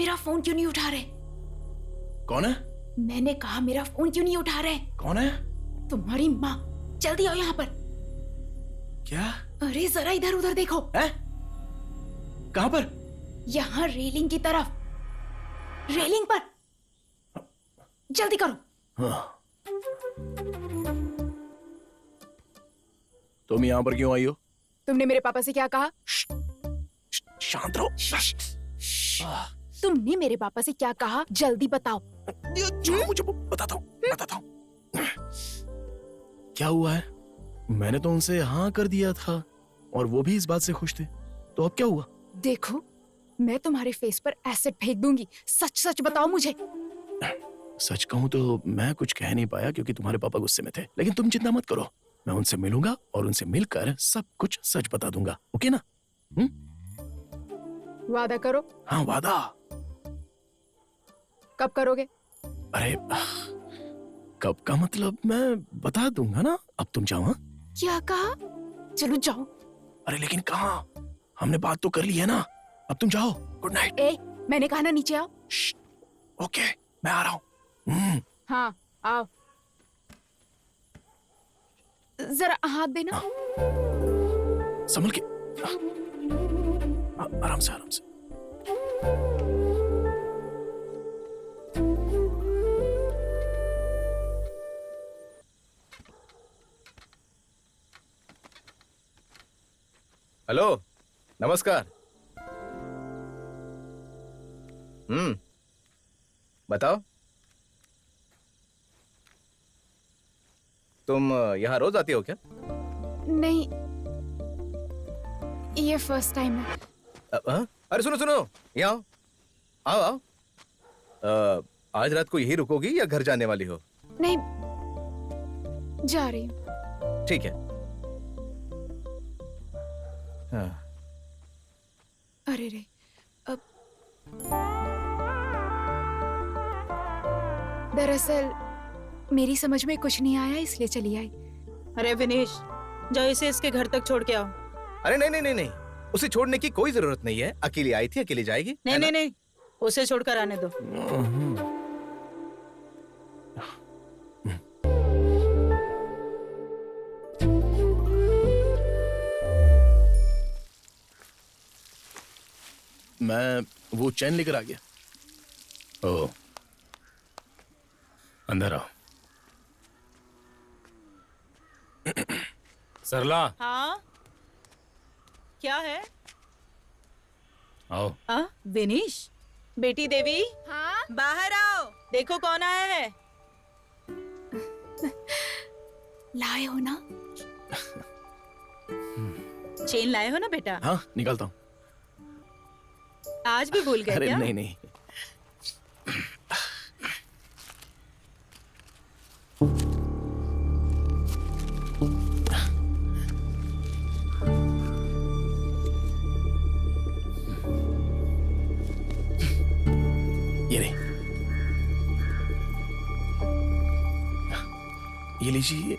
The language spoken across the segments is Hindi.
मेरा फोन क्यों नहीं उठा रहे? कौन है? मैंने कहा मेरा फोन क्यों नहीं उठा रहे? कौन है? तुम्हारी माँ। जल्दी आओ यहाँ पर। क्या? अरे जरा इधर उधर देखो। है? कहाँ पर? यहाँ रेलिंग की तरफ। रेलिंग पर। जल्दी करो। हाँ। तुम यहाँ पर क्यों आई हो? तुमने मेरे पापा से क्या कहा? शांत रहो। तुमने मेरे पापा से क्या कहा? जल्दी बताओ। मुझे बताता हूँ। क्या हुआ है? मैंने तो उनसे हाँ कर दिया था और वो भी इस बात से खुश थे। तो अब क्या हुआ? देखो, मैं तुम्हारे फेस पर एसिड फेंक दूंगी। सच सच बताओ मुझे। सच कहूँ तो मैं कुछ कह नहीं पाया क्योंकि तुम्हारे पापा गुस्से में थे। लेकिन तुम चिंता मत करो, मैं उनसे मिलूंगा और उनसे मिलकर सब कुछ सच बता दूंगा। ओके ना? वादा करो। हाँ, वादा। कब करोगे? अरे कब का मतलब मैं बता दूंगा ना। अब तुम जाओ। हाँ? क्या कहा? चलो जाओ। अरे लेकिन कहाँ? हमने बात तो कर ली है ना। अब तुम जाओ। Good night. मैंने कहा ना नीचे आओ। ओके, मैं आ रहा हूँ। हाँ आओ। जरा हाथ देना। संभल के। आराम से आराम से। हेलो, नमस्कार। बताओ, तुम यहाँ रोज आती हो क्या? नहीं, ये फर्स्ट टाइम है। अरे सुनो सुनो, यहाँ आओ आओ आओ। आज रात को यही रुकोगी या घर जाने वाली हो? नहीं, जा रही हूँ। ठीक है। हाँ। अरे रे, अब दरअसल मेरी समझ में कुछ नहीं आया इसलिए चली आई। अरे विनेश, जाओ इसे इसके घर तक छोड़ के आओ। अरे नहीं नहीं नहीं नहीं, उसे छोड़ने की कोई जरूरत नहीं है। अकेली आई थी, अकेली जाएगी। नहीं नहीं नहीं, उसे छोड़कर आने दो। मैं वो चैन लेकर आ गया। ओ, अंदर आओ। सरला। हाँ, क्या है? आओ। विनेश, बेटी देवी। हाँ? बाहर आओ, देखो कौन आया है। लाए हो ना? चेन लाए हो ना बेटा? हाँ, निकालता हूँ। आज भी भूल गए अरे क्या? नहीं नहीं। ये ले, ये लीजिए।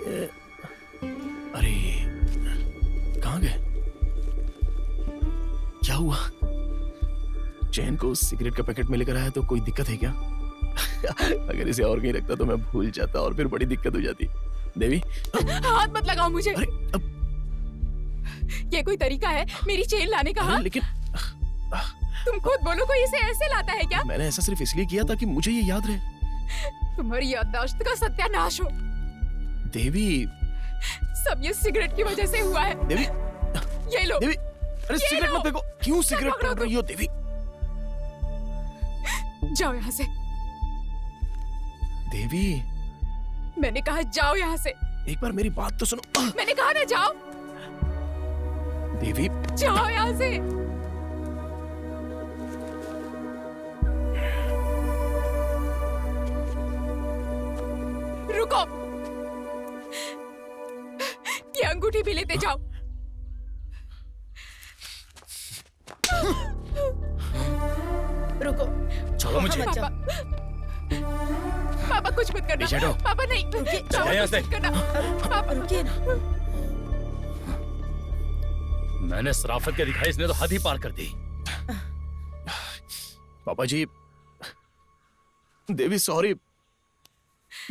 अरे कहाँ गए? क्या हुआ? चैन को सिगरेट का पैकेट में लेकर आया तो कोई दिक्कत है क्या? अगर इसे और कहीं रखता तो मैं भूल जाता और फिर बड़ी दिक्कत हो जाती। देवी, हाथ मत लगाओ मुझे। अरे अब ये कोई तरीका है मेरी चेन लाने का? हाँ? लेकिन तुम खुद बोलो, कोई इसे ऐसे लाता है क्या? मैंने ऐसा सिर्फ इसलिए किया ताकि मुझे ये याद रहे। तुम्हारी याददाश्त का सत्यानाश हो। देवी, सब ये सिगरेट की वजह से हुआ है। देवी, ये लो। देवी, अरे सिगरेट मत फेंको। क्यों सिगरेट पकड़ रही हो देवी? जाओ यहाँ से। देवी, मैंने कहा जाओ यहाँ से। एक बार मेरी बात तो सुनो। मैंने कहा ना जाओ। देवी, जाओ यहाँ से। रुको, ये अंगूठी भी लेते जाओ। रुको, छोड़ो मुझे। मत जाओ। पापा कुछ मत करना। पीछे हटो। पापा नहीं। पापा यहाँ से। कुछ मत करना। पापा रुकिए ना। मैंने शराफत के दिखाई, इसने तो हद ही पार कर दी। पापा जी, देवी सॉरी,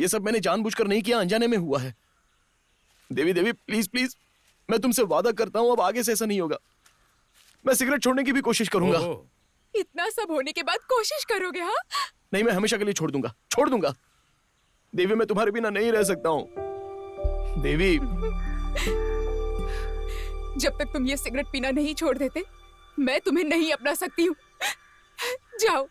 ये सब मैंने जानबूझकर नहीं किया, अनजाने में हुआ है। देवी देवी प्लीज प्लीज, मैं तुमसे वादा करता हूं अब आगे से ऐसा नहीं होगा। मैं सिगरेट छोड़ने की भी कोशिश करूंगा। इतना सब होने के बाद कोशिश करोगे? हाँ, नहीं, मैं हमेशा के लिए छोड़ दूंगा, छोड़ दूंगा। देवी मैं तुम्हारे बिना नहीं रह सकता हूं। देवी, जब तक तुम ये सिगरेट पीना नहीं छोड़ देते मैं तुम्हें नहीं अपना सकती हूँ। जाओ।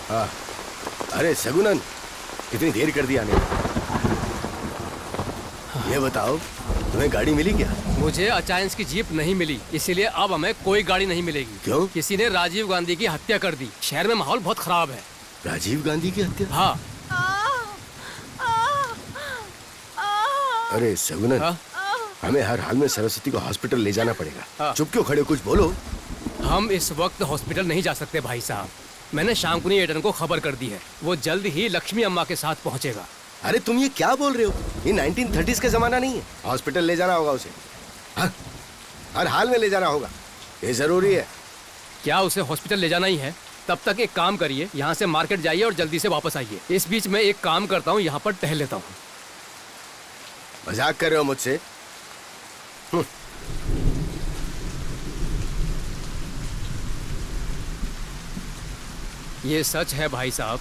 हाँ, अरे सगुनन, कितनी देर कर दी आने में। ये बताओ, तुम्हें गाड़ी मिली क्या? मुझे अचायंस की जीप नहीं मिली, इसीलिए अब हमें कोई गाड़ी नहीं मिलेगी। क्यों? किसी ने राजीव गांधी की हत्या कर दी। शहर में माहौल बहुत खराब है। राजीव गांधी की हत्या? हाँ। अरे सगुनन, हाँ? हमें हर हाल में सरस्वती को हॉस्पिटल ले जाना पड़ेगा। हाँ। चुप क्यों खड़े हो, कुछ बोलो। हम इस वक्त हॉस्पिटल नहीं जा सकते भाई साहब। मैंने शांकुनी एटन को खबर कर दी है, वो जल्द ही लक्ष्मी अम्मा के साथ पहुंचेगा। अरे तुम ये क्या बोल रहे हो? ये 1930s का जमाना नहीं है। हॉस्पिटल ले जाना होगा उसे। हाँ? हर हाल में ले जाना होगा, ये जरूरी है। क्या उसे हॉस्पिटल ले जाना ही है? तब तक एक काम करिए, यहाँ से मार्केट जाइए और जल्दी से वापस आइए। इस बीच मैं एक काम करता हूँ, यहाँ पर टहल लेता हूँ। मजाक कर रहे हो मुझसे? ये सच है भाई साहब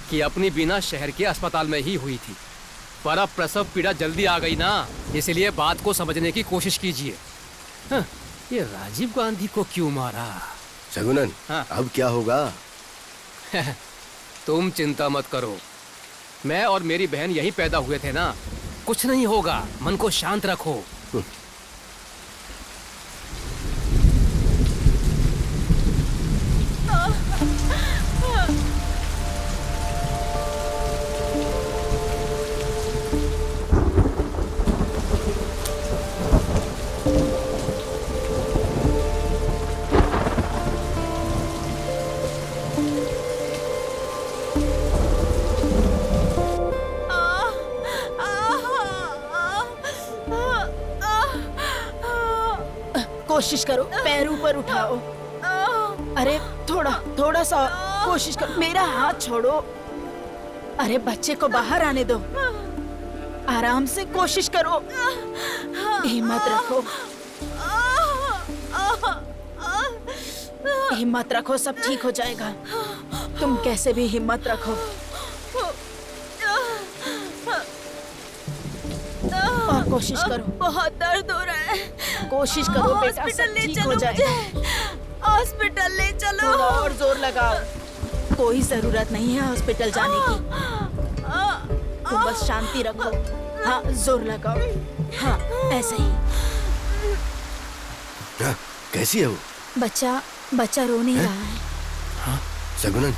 कि अपनी बिना शहर के अस्पताल में ही हुई थी, पर अब प्रसव पीड़ा जल्दी आ गई ना, इसलिए बात को समझने की कोशिश कीजिए। हाँ, ये राजीव गांधी को क्यों मारा? सगुनन, हाँ। अब क्या होगा? तुम चिंता मत करो, मैं और मेरी बहन यहीं पैदा हुए थे ना, कुछ नहीं होगा, मन को शांत रखो। कोशिश करो, पैर ऊपर उठाओ। अरे थोड़ा सा कोशिश करो, मेरा हाथ छोड़ो। अरे बच्चे को बाहर आने दो, आराम से कोशिश करो, हिम्मत रखो, हिम्मत रखो, सब ठीक हो जाएगा। तुम कैसे भी हिम्मत रखो और कोशिश करो। बहुत दर्द हो रहा है। कोशिश करो बेटा, सब ठीक हो जाएगा। हॉस्पिटल ले चलो। थोड़ा और जोर लगाओ। कोई जरूरत नहीं है हॉस्पिटल जाने की, तुम बस शांति रखो। हाँ, जोर लगाओ। हाँ, ऐसे ही। हाँ, कैसी है वो? बच्चा रो नहीं रहा है। हाँ, सगुनन,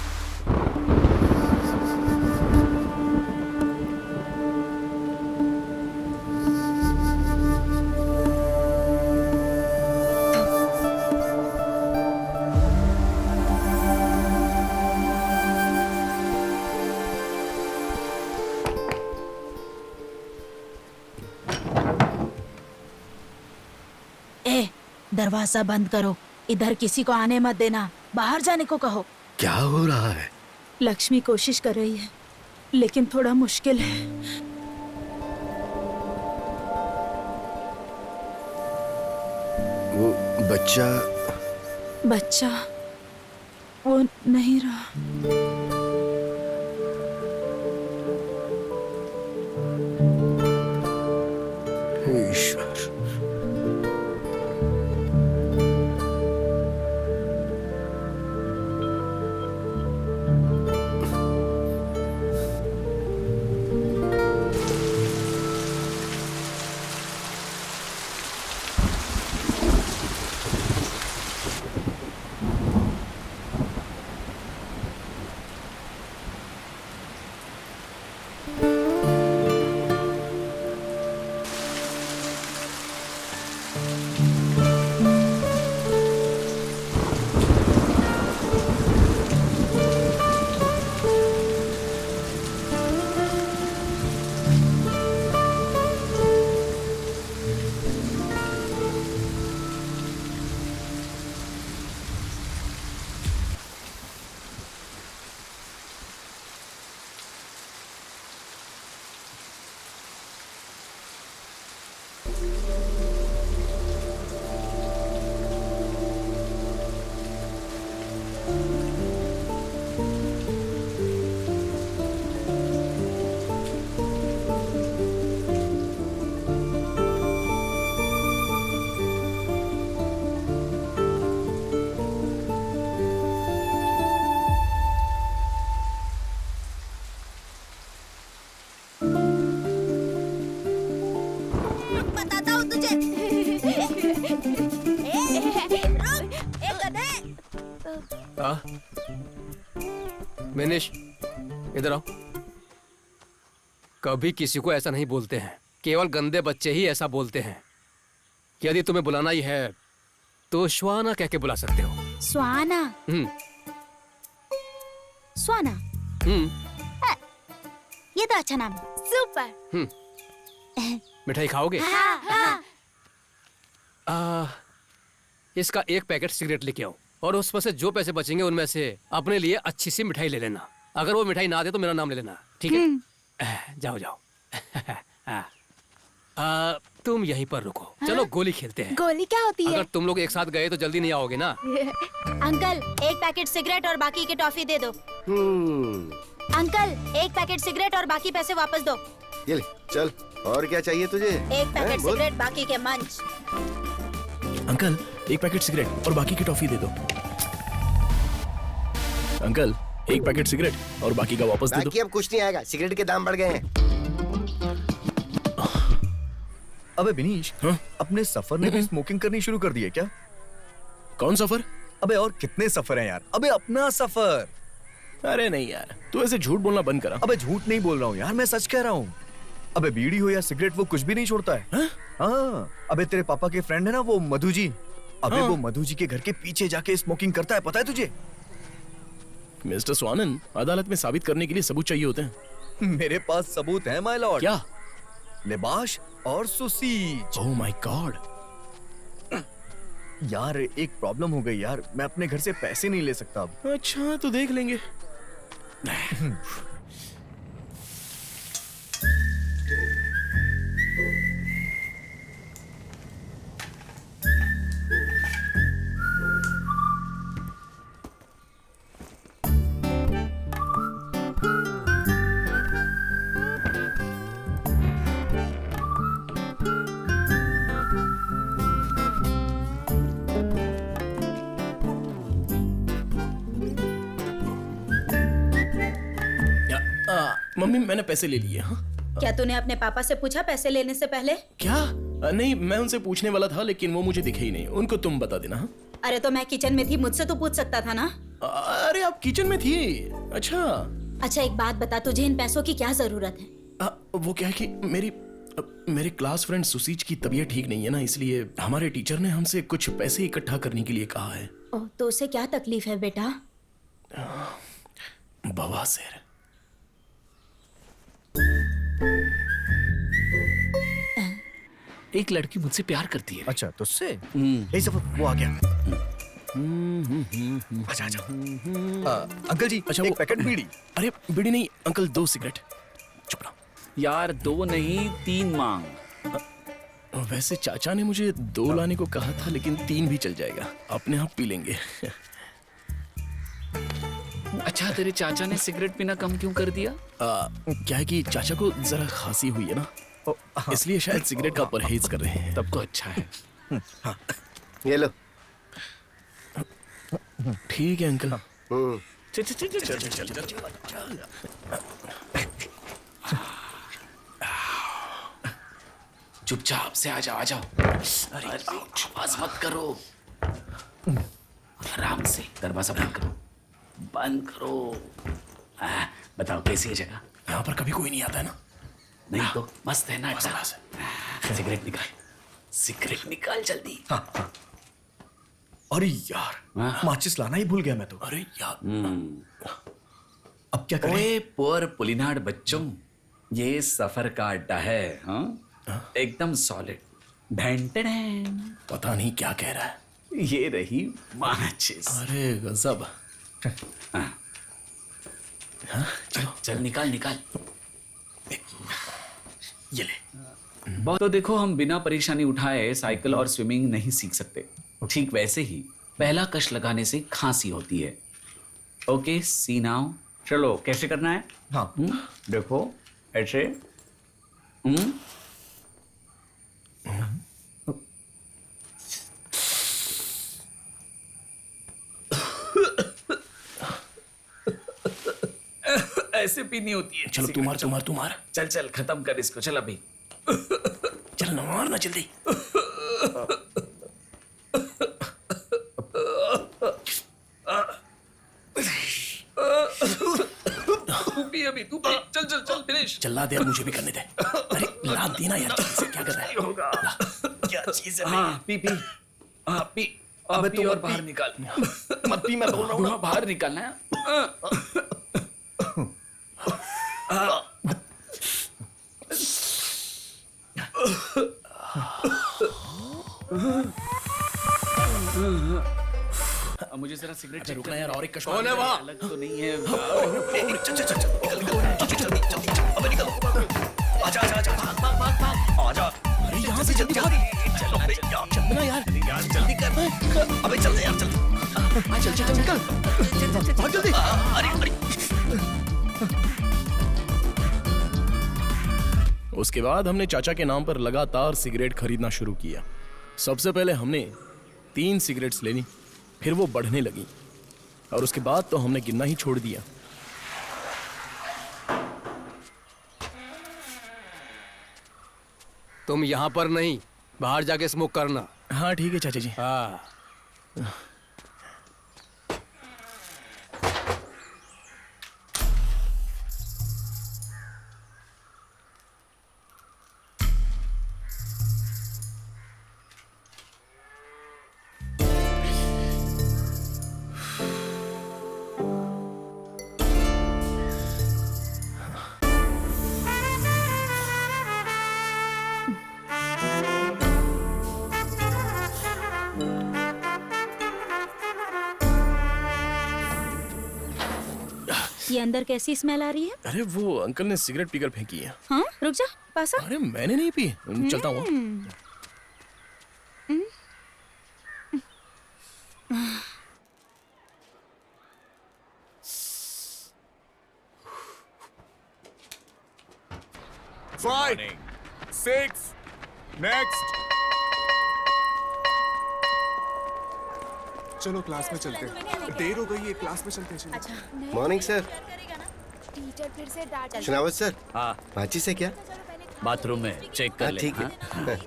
दरवाजा बंद करो, इधर किसी को आने मत देना, बाहर जाने को कहो। क्या हो रहा है? लक्ष्मी कोशिश कर रही है, लेकिन थोड़ा मुश्किल है। वो बच्चा वो नहीं रहा। ईश्वर, बताता हूँ तुझे। रुक, ए गधे। मिनिश, इधर आओ। कभी किसी को ऐसा नहीं बोलते हैं, केवल गंदे बच्चे ही ऐसा बोलते हैं। यदि तुम्हें बुलाना ही है तो श्वाना कह के बुला सकते हो। स्वाना, स्वाना, ये तो अच्छा नाम है। सुपर। मिठाई खाओगे? हाँ, हाँ। इसका एक पैकेट सिगरेट लेके आओ और उसमें से जो पैसे बचेंगे उनमें से अपने लिए अच्छी सी मिठाई ले लेना। अगर वो मिठाई ना दे तो मेरा नाम ले लेना, ठीक है? जाओ जाओ। तुम यहीं पर रुको, चलो गोली खेलते हैं। गोली क्या होती है? अगर तुम लोग एक साथ गए तो जल्दी नहीं आओगे ना। अंकल, एक पैकेट सिगरेट और बाकी के टॉफी दे दो। अंकल, एक पैकेट सिगरेट और बाकी पैसे वापस दो। ये ले, चल। और क्या चाहिए तुझे? एक पैकेट बोल। सिगरेट, बाकी के मंच। अंकल, एक पैकेट सिगरेट और बाकी की टॉफी दे दो। अंकल, एक पैकेट सिगरेट और बाकी का वापस दे दो। बाकी अब कुछ नहीं आएगा, सिगरेट के दाम बढ़ गए हैं। अबे बिनीश, हाँ? अपने सफर ने भी स्मोकिंग करनी शुरू कर दी है क्या? कौन सफर? अबे और कितने सफर हैं यार? अबे अपना सफर। अरे नहीं यार, तू ऐसे झूठ बोलना बंद करा। अबे झूठ नहीं बोल रहा हूँ यार, मैं सच कह रहा हूँ। अबे बीड़ी हो या सिगरेट, वो कुछ भी नहीं छोड़ता है। हाँ, अबे तेरे पापा के फ्रेंड है ना वो मधु जी, अबे वो मधु जी के घर के पीछे जाके स्मोकिंग करता है, पता है तुझे? मिस्टर स्वानंद, अदालत में साबित करने के लिए सबूत चाहिए होते हैं। मेरे पास सबूत है माय लॉर्ड। क्या? लिबाश और सुसीज। Oh my God. यार एक प्रॉब्लम हो गई यार, मैं अपने घर से पैसे नहीं ले सकता अब। अच्छा, तो देख लेंगे। मम्मी, मैंने पैसे ले लिए। हाँ? क्या तूने अपने पापा से पूछा पैसे लेने से पहले? क्या? नहीं, मैं उनसे पूछने वाला था लेकिन वो मुझे दिखे ही नहीं। उनको तुम बता देना। हाँ? अरे तो मैं किचन में थी, मुझसे तो पूछ सकता था ना। अरे आप किचन में थी? अच्छा। अच्छा एक बात बता, तुझे इन पैसों की क्या जरूरत है? वो क्या है कि मेरे क्लास फ्रेंड सुसीज की तबीयत ठीक नहीं है ना, इसलिए हमारे टीचर ने हमसे कुछ पैसे इकट्ठा करने के लिए कहा है। ओह, तो उसे क्या तकलीफ है बेटा? बवासीर। एक लड़की मुझसे प्यार करती है। अच्छा, तो उससे यही सब वो आ गया। अच्छा अच्छा। अंकल जी, अच्छा, एक वो पैकेट बीड़ी। अरे बीड़ी नहीं अंकल, 2 सिगरेट। चुप रहो यार, 2 नहीं 3 मांग। वैसे चाचा ने मुझे 2 लाने को कहा था, लेकिन 3 भी चल जाएगा, अपने आप पी लेंगे। अच्छा, तेरे चाचा ने सिगरेट पीना कम क्यों कर दिया? क्या है कि चाचा को जरा खांसी हुई है ना, इसलिए शायद सिगरेट का परहेज कर रहे हैं। तब तो अच्छा है। ये लो। ठीक है अंकल। चल चल चल चल चल चल चल। चुपचाप से आ जाओ। अरे आवाज मत करो, आराम से दरवाजा बंद करो, बंद करो। बताओ कैसी है जगह? यहाँ पर कभी कोई नहीं आता है ना? नहीं तो मस्त है ना अड्डा। सिगरेट निकाल, सिगरेट निकाल जल्दी। अरे यार, माचिस लाना ही भूल गया मैं तो। अरे यार, अब क्या करें? ओए पुअर पुलिनाड बच्चों, ये सफर का अड्डा है। हाँ, एकदम सॉलिड। पता नहीं क्या कह रहा है। ये रही माचिस। अरे गजब। चलो चल निकाल निकाल। ये ले। तो देखो, हम बिना परेशानी उठाए साइकिल और स्विमिंग नहीं सीख सकते। ठीक वैसे ही पहला कश लगाने से खांसी होती है। ओके, सी नाउ। चलो कैसे करना है? हाँ। देखो ऐसे। ऐसे पीनी होती है। चलो तुम्हार। चल चल खत्म कर इसको। चल अभी। चल चल ना मारना जल्दी। तू पी, चल चल चल फिनिश। चला दे, अब मुझे भी करने दे। अरे लाद देना यार, जल्दी से, क्या कर रहा है? ला, क्या चीज है? हाँ पी पी, हाँ पी। अबे पी तू और मत बाहर पी। निकाल। मत पी, मैं बोल रहा हूँ ना। हाँ, बाहर निकालना है। मुझे जरा सिगरेट अच्छा, रुकना यार, और एक कश कौन है वहाँ? अलग तो नहीं है। चल चल चल चल, निकल निकल, जल्दी जल्दी जल्दी, अबे निकल। आजा आजा आजा, भाग भाग भाग भाग, आजा। अरे यहाँ से जल्दी भाग। चल अबे यार, चल ना यार, जल्दी कर। अबे चल यार, जल्दी। चल चल चल, निकल, भाग जल्दी। अरे अरे। उसके बाद हमने चाचा के नाम पर लगातार सिगरेट खरीदना शुरू किया। सबसे पहले हमने 3 सिगरेट्स लेनी, फिर वो बढ़ने लगी और उसके बाद तो हमने गिनना ही छोड़ दिया। तुम यहाँ पर नहीं, बाहर जाके स्मोक करना। हाँ ठीक है चाचा जी। हाँ। ये अंदर कैसी स्मेल आ रही है? अरे वो अंकल ने सिगरेट पीकर फेंकी है। हाँ रुक जा, पास आ। अरे मैंने नहीं पी, चलता हूँ। Five, 6, next. चलो क्लास में चलते हैं, देर हो गई है, क्लास में चलते हैं। चलो। Morning sir. टीचर फिर से डांट। सुनावत सर। हाँ माची से क्या? बाथरूम में चेक कर हाँ ले। ठीक है। हाँ?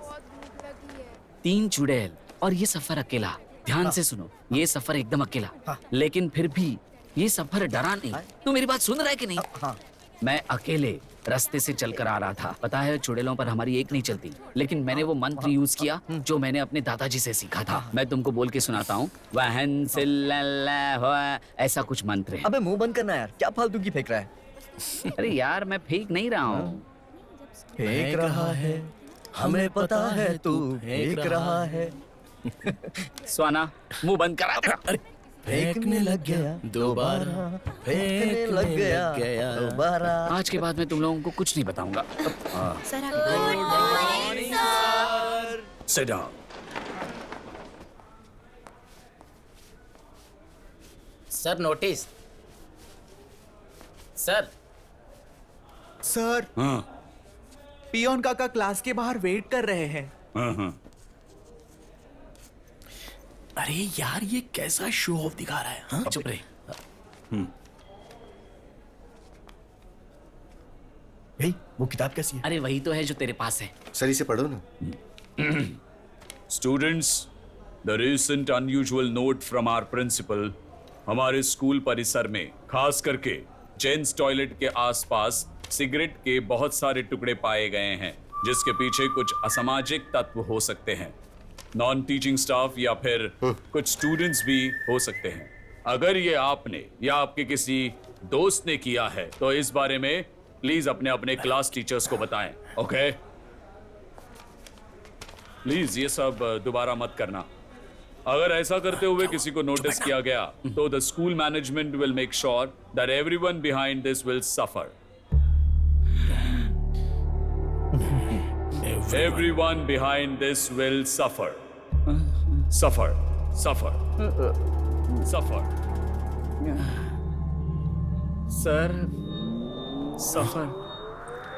3 चुड़ैल और ये सफर अकेला। ध्यान से सुनो, ये सफर एकदम अकेला, लेकिन फिर भी ये सफर डरा नहीं। तू मेरी बात सुन रहा है कि नहीं? मैं अकेले रास्ते से चलकर आ रहा था। पता है चुड़ैलों पर हमारी एक नहीं चलती, लेकिन मैंने वो मंत्र यूज किया जो मैंने अपने दादाजी से सीखा था। मैं तुमको बोल के सुनाता हूँ। वहन ऐसा कुछ मंत्र है। अबे मुंह बंद करना यार, क्या फालतू की फेंक रहा है? अरे यार मैं फेंक नहीं रहा हूँ। फेंक रहा है, हमें पता है तू फेंक रहा है। स्वाना मुंह बंद करा। फेंकने लग गया दोबारा, फेंकने लग गया दोबारा। आज के बाद मैं तुम लोगों को कुछ नहीं बताऊंगा। Sir Sit down. Sir notice. Sir sir, peon काका क्लास के बाहर वेट कर रहे हैं। अरे यार ये कैसा शो ऑफ दिखा रहा है? हाँ? चुप रहे। भाई वो किताब कैसी है? अरे वही तो है जो तेरे पास है। सर इसे पढ़ो ना। Students, the recent unusual note from our principal, हमारे स्कूल परिसर में खास करके जेंट्स टॉयलेट के आसपास सिगरेट के बहुत सारे टुकड़े पाए गए हैं, जिसके पीछे कुछ असामाजिक तत्व हो सकते हैं। नॉन टीचिंग स्टाफ या फिर कुछ स्टूडेंट्स भी हो सकते हैं। अगर ये आपने या आपके किसी दोस्त ने किया है तो इस बारे में प्लीज अपने अपने क्लास टीचर्स को बताएं। ओके प्लीज ये सब दोबारा मत करना। अगर ऐसा करते हुए किसी को नोटिस किया गया तो the school management will make sure that everyone behind this will suffer. Everyone behind this will suffer. Suffer. Suffer. Suffer. Sir suffer.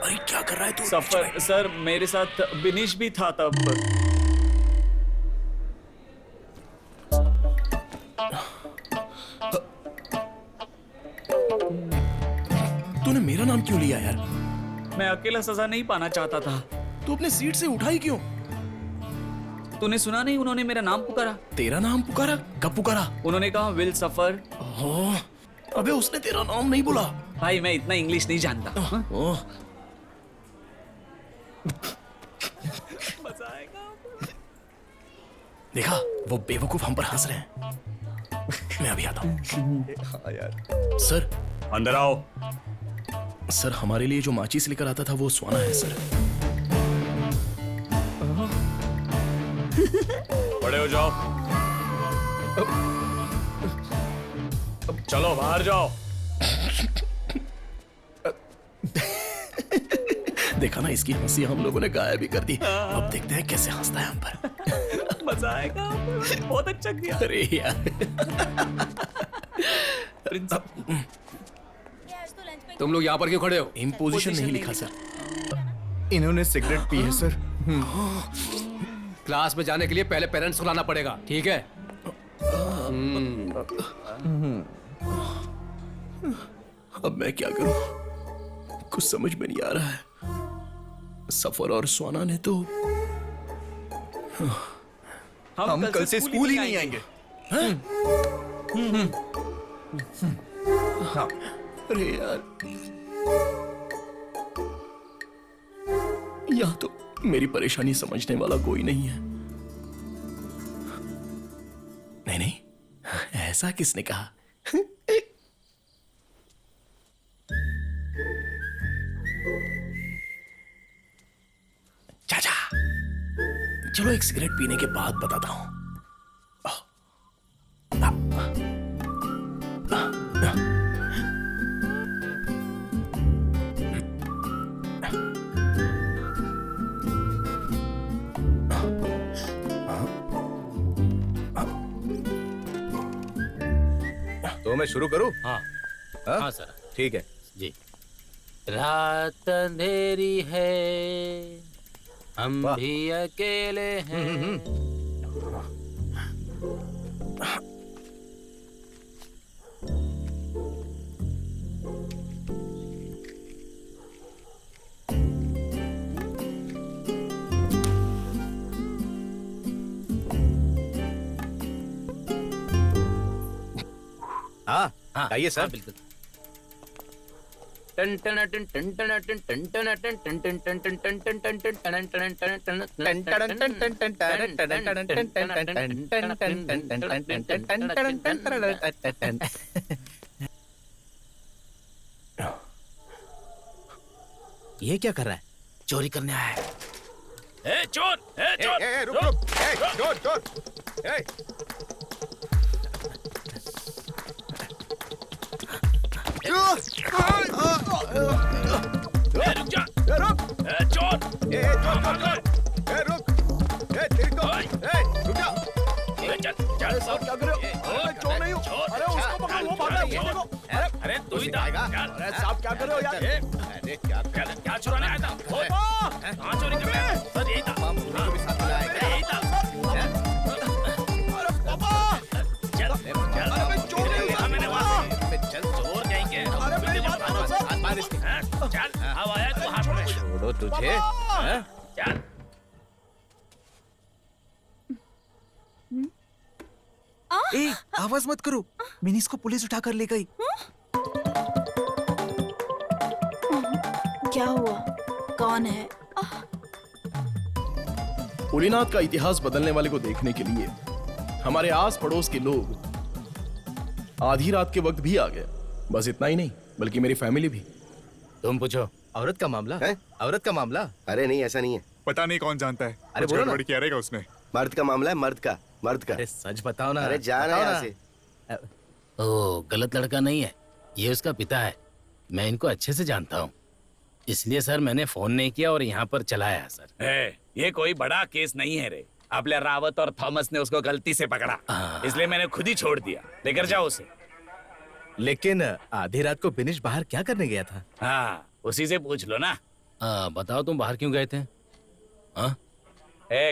अरे क्या कर रहा है तू? सफर सर, मेरे साथ बिनीश भी था तब। तूने मेरा नाम क्यों लिया यार? मैं अकेला सजा नहीं पाना चाहता था। तू अपने सीट से उठाई क्यों? तूने सुना नहीं, उन्होंने मेरा नाम पुकारा। तेरा नाम पुकारा? कब पुकारा? उन्होंने कहा विल सफर। अबे उसने तेरा नाम नहीं बोला। भाई मैं इतना इंग्लिश नहीं जानता। मजा आएगा। देखा, वो बेवकूफ हम पर हंस रहे हैं। मैं अभी आता हूँ। हाँ यार। सर अंदर आओ। सर हमारे लिए जो माचिस लेकर आता था वो स्वाना है सर। खड़े हो जाओ। चलो बाहर जाओ। देखा ना, इसकी हंसी हम लोगों ने गायब भी कर दी। अब देखते हैं कैसे हंसता है हम पर। मजा आएगा। बहुत अच्छा किया। अरे यार। तुम लोग यहाँ पर क्यों खड़े हो? इम्पोजिशन नहीं लिखा सर। इन्होंने सिगरेट पी है सर। क्लास में जाने के लिए पहले पेरेंट्स को लाना पड़ेगा, ठीक है? अब मैं क्या करूं? कुछ समझ में नहीं आ रहा है। सफर और स्वाना ने तो हम कल से स्कूल ही नहीं आएंगे। हाँ। अरे यार, यहाँ तो मेरी परेशानी समझने वाला कोई नहीं है। नहीं नहीं, ऐसा किसने कहा? चाचा, चलो एक सिगरेट पीने के बाद बताता हूं। तो मैं शुरू करूं? हाँ हाँ सर। ठीक है जी। रात अंधेरी है, हम भी अकेले हैं। हाँ आइए सर। बिल्कुल। टन टन टन टन टन टन टन टन टन टन टन टन टन टन टन टन टन टन टन। ये क्या कर रहा है? चोरी करने आया है। ए चोर! ए चोर! रुक रुक! चोर चोर! रुक जा! रुक! चोर! रुक! तेरी तो रुक जा! चल साहब क्या कर रहे हो? मैं चोर नहीं हूँ। अरे उसको पकड़ो, वो भाग रहा है, वो देखो। अरे तू ही था। अरे साहब क्या कर रहे हो यार? अरे क्या चुराने आया था? कहाँ चोरी कर रहा है? सर यही था। यही था। अरे पापा! चल चल। अरे मैं चोर नहीं हूँ। मैंने वहाँ चल चोर कहेंगे। अरे मेरी बात सुनो सर। चल अब आया तू हाथ में। छोड़ो तुझे। चल। ए, आवाज मत करो। मिनीस को पुलिस उठाकर ले गई। क्या हुआ? कौन है? पुलिनाथ का इतिहास बदलने वाले को देखने के लिए हमारे आस पड़ोस के लोग आधी रात के वक्त भी आ गए। बस इतना ही नहीं, बल्कि मेरी फैमिली भी। तुम पूछो। औरत का मामला है? औरत का मामला? अरे नहीं, ऐसा नहीं है। पता नहीं कौन जानता है। अरे बोलो ना। क्या रहेगा उसने? मर्द का मामला है, मर्द का। अरे सच बताओ ना। अरे जा रहा है यहाँ से। ओ, गलत लड़का नहीं है, ये उसका पिता है। मैं इनको अच्छे से जानता हूँ, इसलिए सर मैंने फोन नहीं किया और यहाँ पर चलाया सर। ये कोई बड़ा केस नहीं है रे। आपले रावत और थॉमस ने उसको गलती से पकड़ा, इसलिए मैंने खुद ही छोड़ दिया। लेकर जाओ उसे। लेकिन आधी रात को बिनिश बाहर क्या करने गया था? हाँ, उसी से पूछ लो ना। बताओ तुम बाहर क्यों गए थे?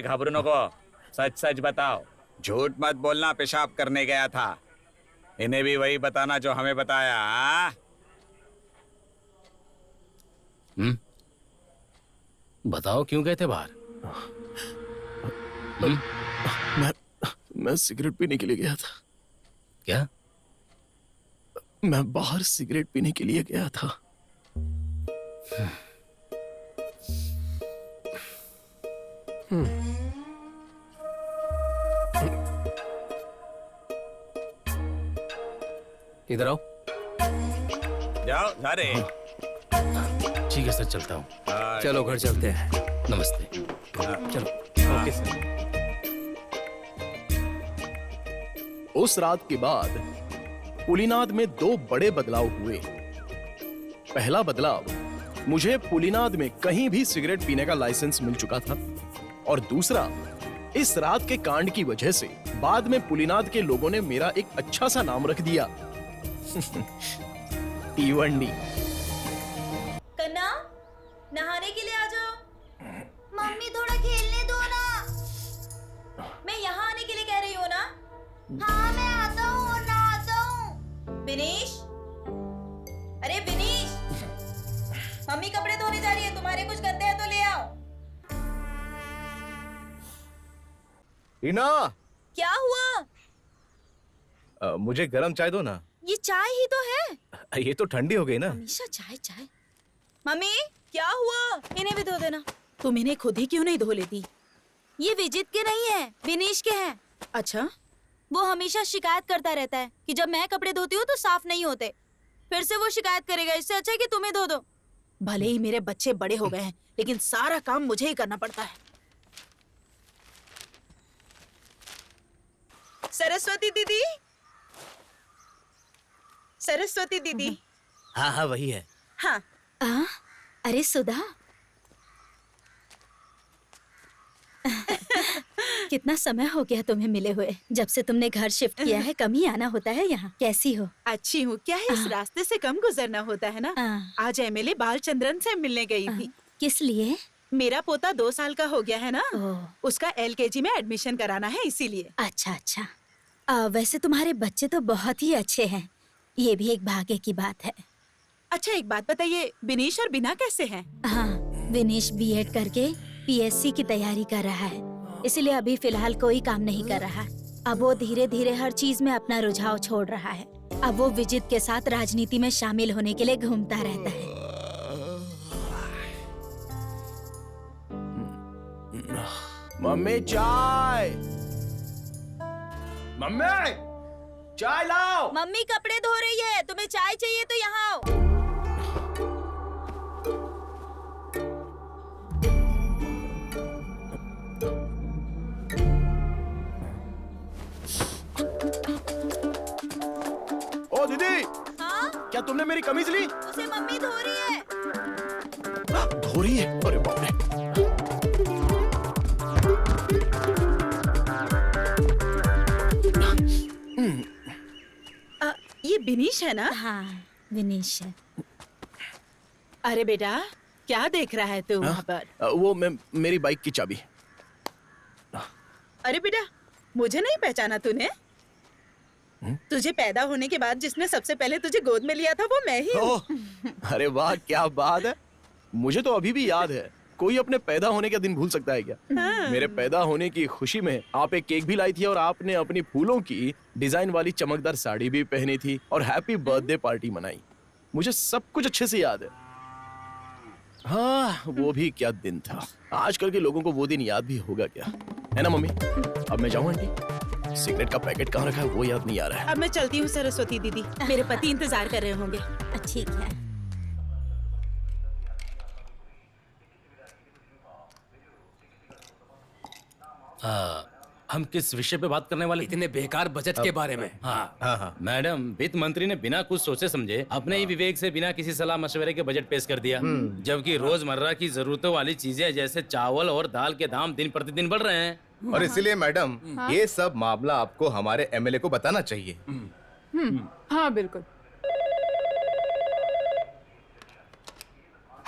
घबरू नको, सच सच बताओ। झूठ मत बोलना। पेशाब करने गया था। इन्हें भी वही बताना जो हमें बताया। बताओ क्यों गए थे बाहर? मैं सिगरेट पीने के लिए गया था। क्या? मैं बाहर सिगरेट पीने के लिए गया था। इधर आओ। जाओ जा रहे। ठीक है सर, चलता हूँ। चलो घर चलते हैं। नमस्ते। चलो। Okay sir. उस रात के बाद पुलिनाद में 2 बड़े बदलाव हुए। पहला बदलाव, मुझे पुलिनाद में कहीं भी सिगरेट पीने का लाइसेंस मिल चुका था, और दूसरा, इस रात के कांड की वजह से बाद में पुलिनाद के लोगों ने मेरा एक अच्छा सा नाम रख दिया, टीवंडी। कन्ना, नहाने के लिए आ जाओ। मम्मी थोड़ा खेलने दो ना। मैं यहाँ आने के लिए कह रही हूँ ना। हाँ मैं आता हूँ, नहाता हूँ। विनीश, अरे विनीश, मम्मी कपड़े धोने जा रही है, तुम्हारे कुछ गंदे हैं तो ले आओ। टीना, क्या हुआ? मुझे गरम चाय दो ना। ये चाय ही तो है। ये तो ठंडी हो गई ना। हमेशा चाय चाय। मम्मी क्या हुआ? इन्हें भी धो देना। तुम इन्हें खुद ही क्यों नहीं धो लेती? ये विजित के नहीं है, विनीश के हैं। अच्छा, वो हमेशा शिकायत करता रहता है कि जब मैं कपड़े धोती हूँ तो साफ नहीं होते। फिर से वो शिकायत करेगा, इससे अच्छा है कि तुम्हें धो दो। भले ही मेरे बच्चे बड़े हो गए हैं, लेकिन सारा काम मुझे ही करना पड़ता है। सरस्वती दीदी, सरस्वती दीदी। हाँ हाँ वही है। हाँ। अरे सुधा, कितना समय हो गया तुम्हें मिले हुए। जब से तुमने घर शिफ्ट किया है कम ही आना होता है यहाँ। कैसी हो? अच्छी हूँ। क्या है, इस रास्ते से कम गुजरना होता है ना। आज एमएलए बालचंद्रन से मिलने गई थी। किस लिए? मेरा पोता 2 साल का हो गया है ना, उसका LKG में एडमिशन कराना है, इसीलिए। अच्छा अच्छा। वैसे तुम्हारे बच्चे तो बहुत ही अच्छे हैं, ये भी एक भाग्य की बात है। अच्छा एक बात बताइए, विनीश और बिना कैसे हैं? हाँ, विनीश BEd करके PSC की तैयारी कर रहा है, इसलिए अभी फिलहाल कोई काम नहीं कर रहा। अब वो धीरे धीरे हर चीज में अपना रुझाव छोड़ रहा है। अब वो विजित के साथ राजनीति में शामिल होने के लिए घूमता रहता है। मम्मी चाय, मम्मी चाय लाओ। मम्मी कपड़े धो रही है, तुम्हें चाय चाहिए तो यहाँ आओ। ओ दीदी, हाँ? क्या तुमने मेरी कमीज ली? उसे मम्मी धो रही है। धो रही है? अरे बाप रे। ये विनीश है ना? हाँ विनीश है। अरे बेटा, क्या देख रहा है तू वहाँ पर? वो मेरी बाइक की चाबी। अरे बेटा, मुझे नहीं पहचाना तूने? तुझे पैदा होने के बाद जिसने सबसे पहले तुझे गोद में लिया था वो मैं ही हूँ। अरे वाह, क्या बात है। मुझे तो अभी भी याद है। कोई अपने पैदा होने का दिन भूल सकता है क्या? हाँ। मेरे पैदा होने की खुशी में आप एक केक भी लाई थी, और आपने अपनी फूलों की डिजाइन वाली चमकदार साड़ी भी पहनी थी, और हैप्पी बर्थडे पार्टी मनाई। मुझे सब कुछ अच्छे से याद है। हाँ, वो भी क्या दिन था। आजकल के लोगों को वो दिन याद भी होगा क्या, है ना मम्मी? अब मैं जाऊँ आंटी? सिगरेट का पैकेट कहाँ रखा है वो याद नहीं आ रहा है। अब मैं चलती हूँ सरस्वती दीदी, मेरे पति इंतजार कर रहे होंगे। ठीक है। हम किस विषय पे बात करने वाले? इतने बेकार बजट के बारे में। हाँ, मैडम, वित्त मंत्री ने बिना कुछ सोचे समझे अपने ही विवेक से बिना किसी सलाह मशवरे के बजट पेश कर दिया, जबकि रोजमर्रा की जरूरतों वाली चीजें जैसे चावल और दाल के दाम दिन प्रतिदिन बढ़ रहे हैं। और इसीलिए मैडम, ये सब मामला आपको हमारे MLA को बताना चाहिए। हाँ बिल्कुल।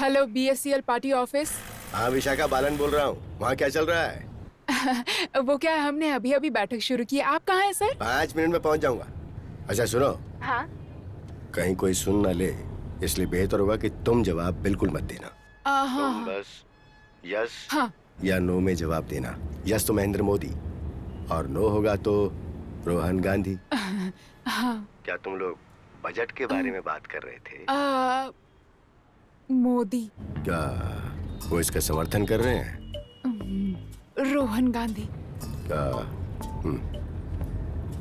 Hello BSCL party office. हाँ विशाखा बालन बोल रहा हूँ। वहाँ क्या चल रहा है? वो क्या है, हमने अभी अभी बैठक शुरू की है। आप कहाँ हैं सर? 5 मिनट में पहुँच जाऊंगा। अच्छा सुनो, हाँ? कहीं कोई सुन ना ले, इसलिए बेहतर होगा कि तुम जवाब बिल्कुल मत देना। हाँ। बस यस हाँ। या नो में जवाब देना। यस तो महेंद्र मोदी और नो होगा तो रोहन गांधी। हाँ। क्या तुम लोग बजट के बारे में बात कर रहे थे? मोदी। क्या वो इसका समर्थन कर रहे हैं? रोहन गांधी।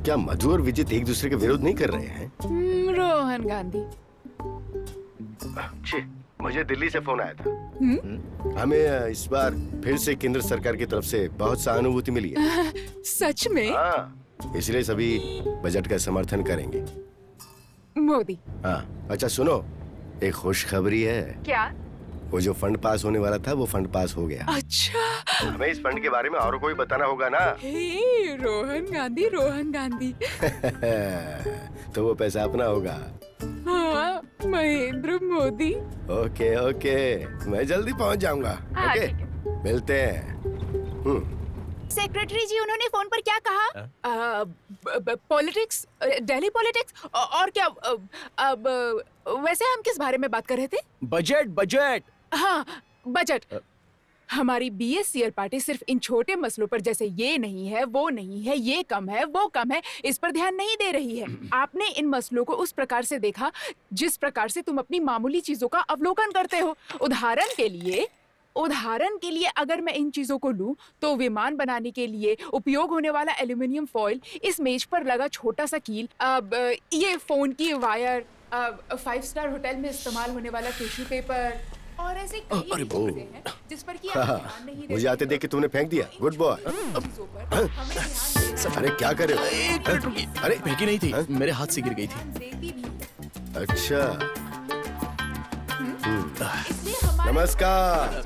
क्या मधु और विजित एक दूसरे के विरोध नहीं कर रहे हैं? रोहन गांधी। मुझे दिल्ली से फोन आया था। हमें इस बार फिर से केंद्र सरकार की तरफ से बहुत सहानुभूति मिली है। सच में? हाँ, इसलिए सभी बजट का समर्थन करेंगे। मोदी। हाँ, अच्छा सुनो, एक खुशखबरी है। क्या? वो जो फंड पास होने वाला था वो फंड पास हो गया। अच्छा। हमें इस फंड के बारे में और कोई बताना होगा ना। हे, रोहन गांधी, रोहन गांधी। तो वो पैसा अपना होगा। हाँ, महेंद्र मोदी। ओके ओके, मैं जल्दी पहुंच जाऊंगा। ओके, मिलते हैं। सेक्रेटरी जी, उन्होंने फोन पर क्या कहा? पॉलिटिक्स, दिल्ली पॉलिटिक्स और क्या? अब वैसे हम किस बारे में बात कर रहे थे? Budget budget. हाँ, बजट। हमारी बीएससीएल पार्टी सिर्फ इन छोटे मसलों पर, जैसे ये नहीं है, वो नहीं है, ये कम है, वो कम है, इस पर ध्यान नहीं दे रही है। आपने इन मसलों को उस प्रकार से देखा जिस प्रकार से तुम अपनी मामूली चीजों का अवलोकन करते हो। उदाहरण के लिए अगर मैं इन चीजों को लूं तो विमान बनाने के लिए उपयोग होने वाला एल्यूमिनियम फॉइल, इस मेज पर लगा छोटा सा कील, अब ये फोन की वायर, 5 स्टार होटल में इस्तेमाल होने वाला टिश्यू पेपर और ऐसे कई चीजें हैं जिस पर कि आप ध्यान नहीं देते। मुझे आते देख के तुमने फेंक दिया। Good boy. अरे क्या कर रहे हो? अरे फेंकी नहीं थी, मेरे हाथ से गिर गई थी। अच्छा। नमस्कार।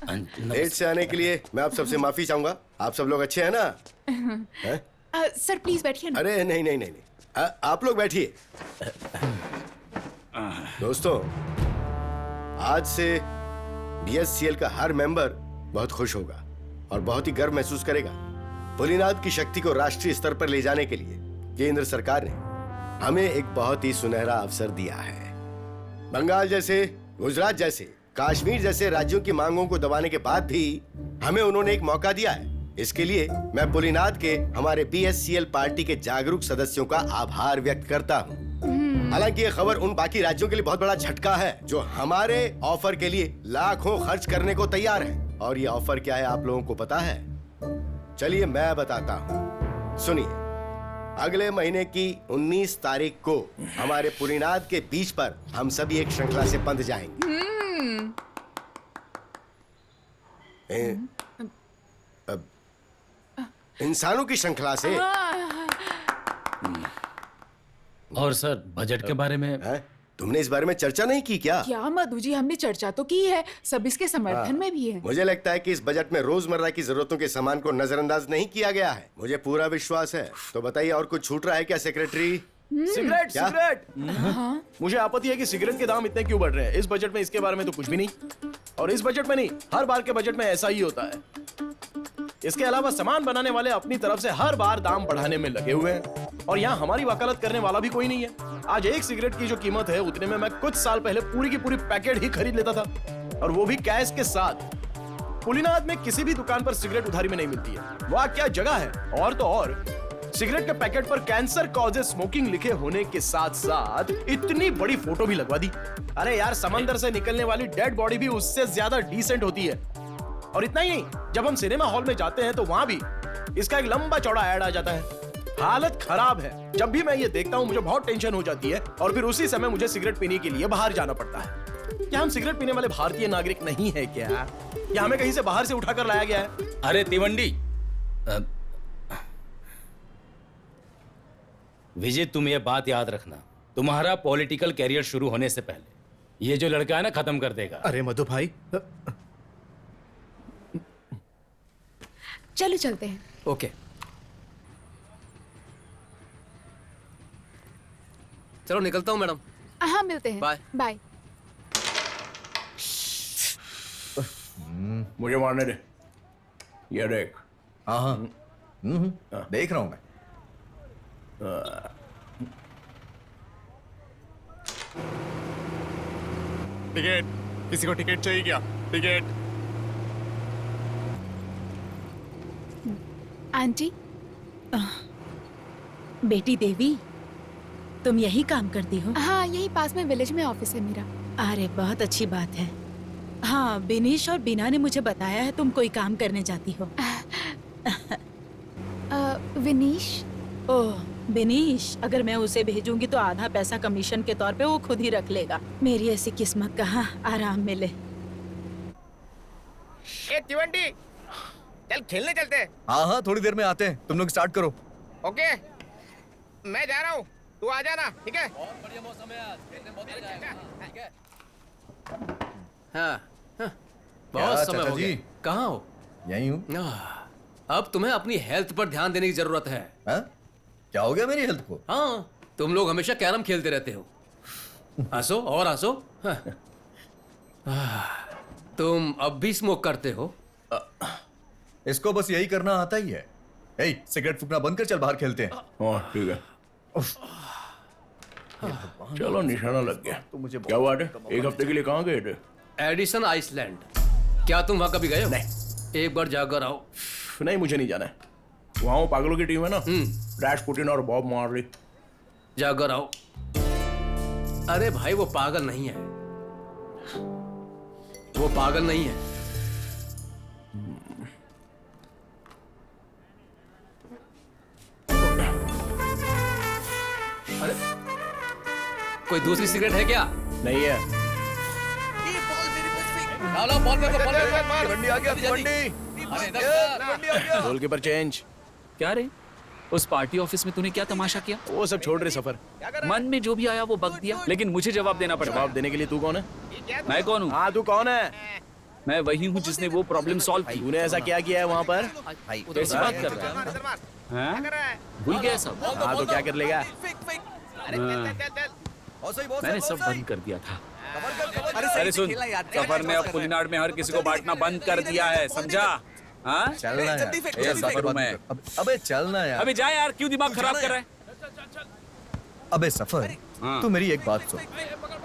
लेट से आने के लिए मैं आप सबसे माफी चाहूंगा। आप सब लोग अच्छे हैं ना? सर प्लीज बैठिए ना। अरे नहीं नहीं नहीं, आप लोग बैठिए। दोस्तों, आज से बीएससीएल का हर मेंबर बहुत खुश होगा और बहुत ही गर्व महसूस करेगा। पुलिनाद की शक्ति को राष्ट्रीय स्तर पर ले जाने के लिए केंद्र सरकार ने हमें एक बहुत ही सुनहरा अवसर दिया है। बंगाल जैसे, गुजरात जैसे, कश्मीर जैसे राज्यों की मांगों को दबाने के बाद भी हमें उन्होंने एक मौका दिया है। इसके लिए मैं पुलिनाद के हमारे बीएससीएल पार्टी के जागरूक सदस्यों का आभार व्यक्त करता हूँ। हालांकि ये खबर उन बाकी राज्यों के लिए बहुत बड़ा झटका है जो हमारे ऑफर के लिए लाखों खर्च करने को तैयार है। और ये ऑफर क्या है आप लोगों को पता है? चलिए मैं बताता हूँ, सुनिए। अगले महीने की 19 तारीख को हमारे पुलिनाद के बीच पर हम सभी एक श्रृंखला से बंध जाएंगे। इंसानों की श्रृंखला से। और सर, बजट के बारे में तुमने इस बारे में चर्चा नहीं की क्या? क्या मधु जी, हमने चर्चा तो की है, सब इसके समर्थन में भी है। मुझे लगता है कि इस बजट में रोजमर्रा की जरूरतों के सामान को नजरअंदाज नहीं किया गया है। मुझे पूरा विश्वास है। तो बताइए, और कुछ छूट रहा है क्या सेक्रेटरी? सिगरेट क्या? सिगरेट। मुझे आपत्ति है कि सिगरेट के दाम इतने क्यों बढ़ रहे हैं। इस बजट में इसके बारे में तो कुछ भी नहीं, और इस बजट में नहीं, हर बार के बजट में ऐसा ही होता है। इसके अलावा सामान बनाने वाले अपनी तरफ से हर बार दाम बढ़ाने में लगे हुए हैं और यहाँ हमारी वकालत करने वाला भी कोई नहीं है। आज एक सिगरेट की जो कीमत है उतने में मैं कुछ साल पहले पूरी की पूरी पैकेट ही खरीद लेता था, और वो भी कैश के साथ। पुलिनाद में किसी भी दुकान पर सिगरेट उधारी में नहीं मिलती है। वाह क्या जगह है। और तो और सिगरेट के पैकेट पर कैंसर कॉजेज स्मोकिंग लिखे होने के साथ साथ इतनी बड़ी फोटो भी लगवा दी। अरे यार, समंदर से निकलने वाली डेड बॉडी भी उससे ज्यादा डिसेंट होती है। और इतना ही नहीं, जब हम सिनेमा हॉल में जाते हैं तो वहां भी इसका एक लंबा चौड़ा ऐड आ जाता है। हालत खराब है। जब भी मैं ये देखता हूँ मुझे बहुत टेंशन हो जाती है और फिर उसी समय मुझे सिगरेट पीने के लिए बाहर जाना पड़ता है। क्या हम सिगरेट पीने वाले भारतीय नागरिक नहीं है क्या? या हमें कहीं से बाहर से उठाकर लाया गया है? अरे तिवंडी, विजय, तुम ये बात याद रखना, तुम्हारा पॉलिटिकल कैरियर शुरू होने से पहले ये जो लड़का है ना, खत्म कर देगा। अरे मधु भाई, चलो चलते हैं। ओके, चलो निकलता हूँ मैडम। हाँ, मिलते हैं। Bye bye. मुझे मारने दे। ये देख। हाँ हाँ, देख रहा हूं मैं। टिकट, किसी को टिकट चाहिए क्या? टिकट। आंटी बेटी देवी, तुम यही काम करती हो? हाँ, यही पास में विलेज में ऑफिस है मेरा। अरे बहुत अच्छी बात है। हाँ, बिनीश और बीना ने मुझे बताया है तुम कोई काम करने जाती हो। विनीश? ओह बिनीश, अगर मैं उसे भेजूंगी तो आधा पैसा कमीशन के तौर पे वो खुद ही रख लेगा। मेरी ऐसी किस्मत कहाँ आराम मिले। ए तिवंडी, चल खेलने चलते हैं। हाँ हाँ, थोड़ी देर में आते हैं, तुम लोग स्टार्ट करो। ओके, मैं जा रहा हूँ, तू आ जाना, ठीक है? बहुत बढ़िया मौसम है आज, खेलने बहुत मजा आएगा, ठीक है? हाँ, बहुत समय हो गया। कहाँ हो? यहीं हूँ। अब तुम्हें अपनी हेल्थ पर ध्यान देने की जरूरत है। हाँ? क्या हो गया मेरी हेल्थ को? हाँ, तुम लोग हमेशा कैरम खेलते रहते हो। हंसो और हंसो। तुम अब भी स्मोक करते हो? इसको बस यही करना आता ही है। ए, सिगरेट फूकना बंद कर, चल बाहर खेलते हैं। हाँ ठीक है। चलो निशाना लग गया। तो मुझे क्या बात है, एक हफ्ते के लिए कहाँ गए थे? Edison Iceland. क्या तुम वहां कभी गए हो? नहीं। एक बार जाकर आओ। नहीं, मुझे नहीं जाना है। वहाँ वो पागलों की टीम है ना, रैशपुटिन और बॉब मार्ली। जाकर आओ। अरे भाई, वो पागल नहीं है, वो पागल नहीं है। अरे, कोई दूसरी सिगरेट है क्या? नहीं है। लो, बॉल मेरे को, बॉल मेरे को। तिवंडी आ गया, तिवंडी। Goalkeeper change. क्या रे, उस पार्टी ऑफिस में तूने क्या तमाशा किया? वो सब छोड़ रहे सफर। मन में जो भी आया वो बक दिया, लेकिन मुझे जवाब देना पड़ेगा। जवाब देने के लिए तू कौन है? मैं कौन हूँ? हाँ, तू कौन है? मैं वही हूँ जिसने वो प्रॉब्लम सॉल्व की। तूने ऐसा क्या किया है वहाँ पर? कैसी बात कर रहा है? हाँ? भूल गया सब? हाँ तो क्या कर लेगा? मैंने सब बंद कर दिया था। अरे सुन, सफर ने अब पुलिनाड में हर किसी को बांटना बंद कर दिया है, समझा? हाँ? चलना यार। ये सफर हूँ मैं। अबे चलना यार। अबे जा यार, क्यों दिमाग खराब कर रहा है? अबे सफर, तू मेरी एक बात सुन।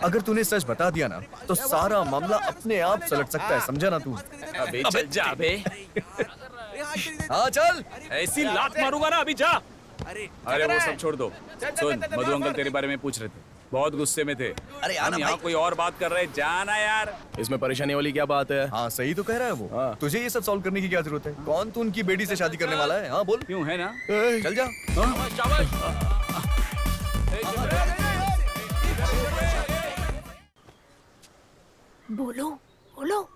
अगर तूने सच बता दिया ना, तो सारा मामला अपने आप सलट सकता है, समझा ना तू? अबे चल जा बे। हाँ चल। ऐसी लात मारूंगा ना, अभी जा। अरे वो सब छोड़ दो। सुन, मधु अंकल तेरे बारे में पूछ रहे थे, बहुत गुस्से में थे। अरे हम यहाँ कोई और बात कर रहे हैं, जाना यार। इसमें परेशानी वाली क्या बात है? हाँ सही तो कह रहा है वो। हाँ। तुझे ये सब सॉल्व करने की क्या जरूरत है? कौन तू उनकी बेटी से शादी करने वाला है? हाँ बोल। क्यों है ना? चल जा। बोलो बोलो।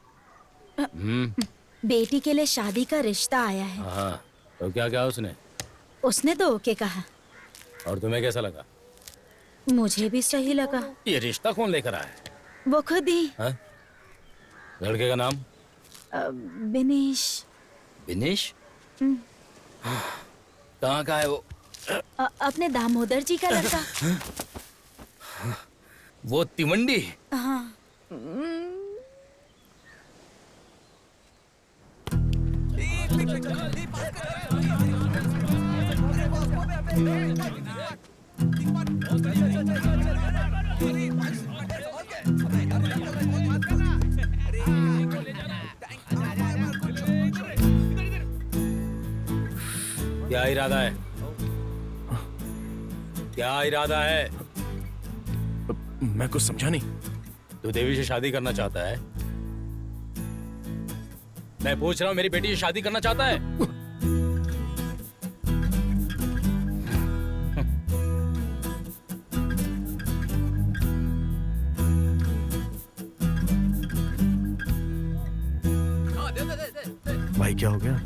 बेटी के लिए शादी का रिश्ता आया है। हाँ, तो क्या कहा उसने? उसने तो ओके कहा। और तुम्हें कैसा लगा? मुझे भी सही लगा। ये रिश्ता कौन लेकर आया है? वो खुद ही। हाँ? लड़के का नाम? बिनीश। विनेश? कहाँ का है वो? अपने दामोदर जी का लड़का। वो तिवंडी? हाँ। क्या इरादा है? क्या इरादा है? मैं कुछ समझा नहीं। तू देवी से शादी करना चाहता है? मैं पूछ रहा हूँ, मेरी बेटी से शादी करना चाहता है? भाई क्या हो गया?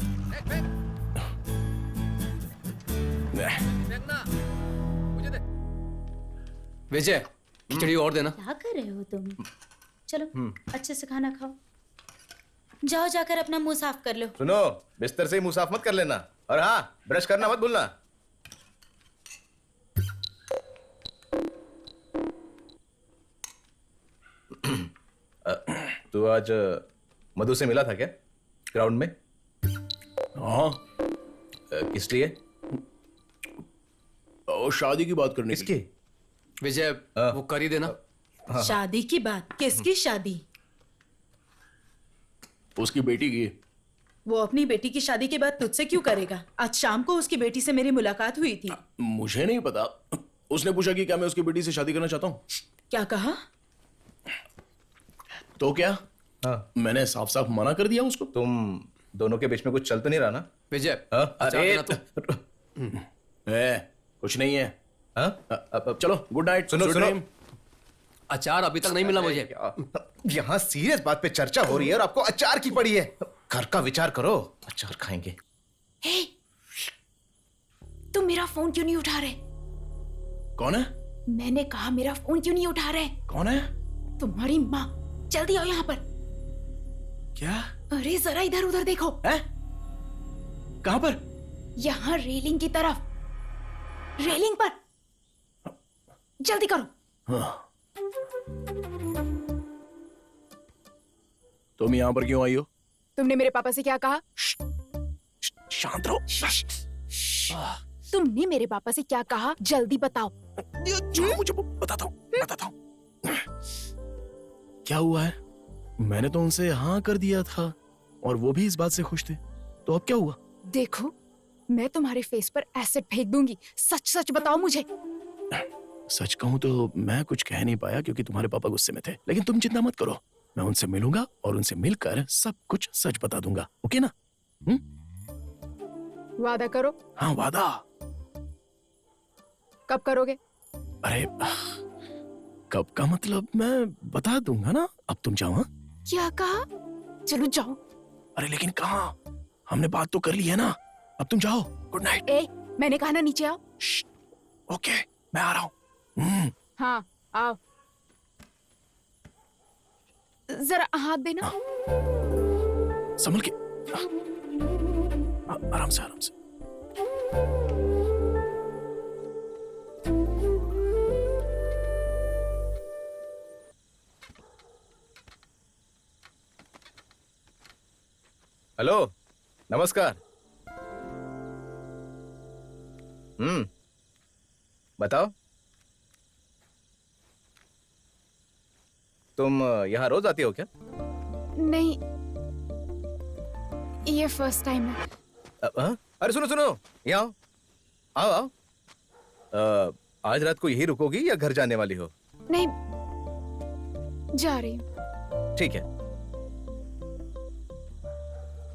विजय, खिचड़ी और देना। क्या कर रहे हो तुम? चलो अच्छे से खाना खाओ। जाओ जाकर अपना मुंह साफ कर लो। सुनो, बिस्तर से ही मुंह साफ मत कर लेना, और हाँ ब्रश करना मत भूलना। तू आज मधु से मिला था क्या ग्राउंड में? हाँ। किस लिए? शादी की बात करने इसकी? विजय, वो कर ही देना। शादी की बात? किसकी शादी? उसकी बेटी की। वो अपनी बेटी की शादी के बाद तुझसे क्यों करेगा? आज शाम को उसकी बेटी से मेरी मुलाकात हुई थी। मुझे नहीं पता। उसने पूछा कि क्या मैं उसकी बेटी से शादी करना चाहता हूँ। क्या कहा? तो क्या? मैंने साफ साफ मना कर दिया उसको। तुम दोनों के बीच में कुछ चल तो नहीं रहा ना? विजय, अरे कुछ नहीं है। चलो गुड नाइट। सुनो। अचार अभी तक नहीं मिला मुझे। यहाँ सीरियस बात पे चर्चा हो रही है और आपको अचार की पड़ी है। घर का विचार करो, अचार खाएंगे। हे, तुम मेरा फोन क्यों नहीं उठा रहे? कौन है? मैंने कहा मेरा फोन क्यों नहीं उठा रहे? कौन है? तुम्हारी माँ। जल्दी आओ यहाँ पर। क्या? अरे जरा इधर उधर देखो। है? कहाँ पर? यहाँ रेलिंग की तरफ। रेलिंग पर। जल्दी करो। हाँ। तुम यहाँ पर क्यों आई हो? तुमने मेरे पापा से क्या कहा? शांत रहो। तुमने मेरे पापा से क्या कहा? जल्दी बताओ। मुझे बताता हूँ। क्या हुआ है? मैंने तो उनसे हाँ कर दिया था और वो भी इस बात से खुश थे। तो अब क्या हुआ? देखो, मैं तुम्हारे फेस पर एसिड फेंक दूंगी। सच सच बताओ मुझे। सच कहूँ तो मैं कुछ कह नहीं पाया क्योंकि तुम्हारे पापा गुस्से में थे। लेकिन तुम चिंता मत करो, मैं उनसे मिलूंगा और उनसे मिलकर सब कुछ सच बता दूंगा। ओके ना? वादा करो। हाँ वादा। कब करोगे? अरे कब का मतलब मैं बता दूंगा ना। अब तुम जाओ। हाँ? क्या कहा? चलो जाओ। अरे लेकिन कहाँ? हमने बात तो कर ली है ना। अब तुम जाओ। Good night. मैंने कहा ना नीचे आओ। ओके, मैं आ रहा हूँ। हाँ आओ। जरा हाथ देना। संभल के। आराम से आराम से। हेलो, नमस्कार। बताओ। तुम यहाँ रोज आती हो क्या? नहीं, ये फर्स्ट टाइम है। अरे सुनो, यहाँ आओ। आओ। आज रात को यही रुकोगी या घर जाने वाली हो? नहीं, जा रही हूँ। ठीक है।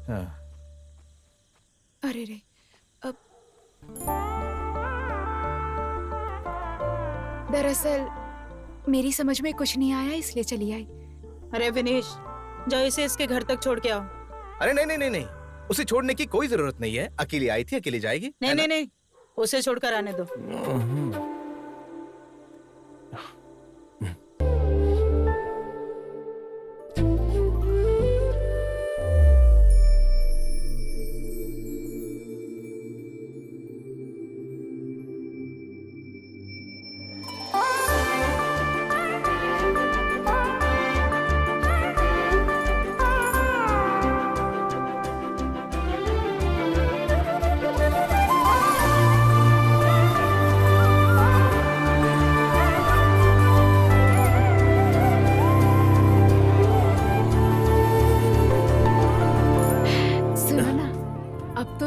हाँ। अरे रे, अब दरअसल मेरी समझ में कुछ नहीं आया, इसलिए चली आई। अरे विनेश, जाओ इसे इसके घर तक छोड़ के आओ। अरे नहीं, उसे छोड़ने की कोई जरूरत नहीं है। अकेली आई थी, अकेली जाएगी। नहीं, उसे छोड़कर आने दो।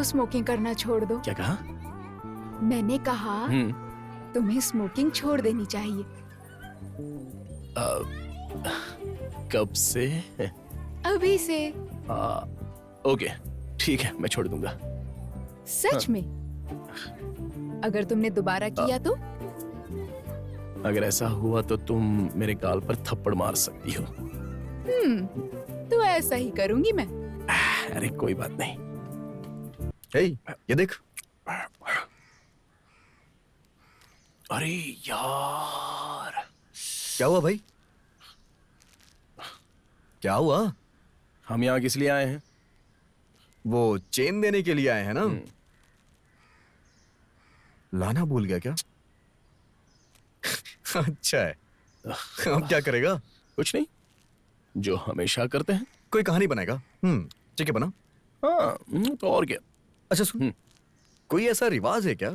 स्मोकिंग करना छोड़ दो। क्या कहा? मैंने कहा तुम्हें स्मोकिंग छोड़ देनी चाहिए। कब से? अभी से। ओके, ठीक है, मैं छोड़ दूंगा। सच में? अगर तुमने दोबारा किया तो? अगर ऐसा हुआ तो तुम मेरे गाल पर थप्पड़ मार सकती हो। तो ऐसा ही करूंगी मैं। अरे कोई बात नहीं। ये देख। अरे यार, क्या हुआ भाई? क्या हुआ? हम यहाँ किस लिए आए हैं? वो चेन देने के लिए आए हैं ना? लाना भूल गया क्या? अच्छा है। अब क्या करेगा? कुछ नहीं, जो हमेशा करते हैं। कोई कहानी बनाएगा? ठीक है, बना। हाँ, तो और क्या। अच्छा सुन, कोई ऐसा रिवाज है क्या?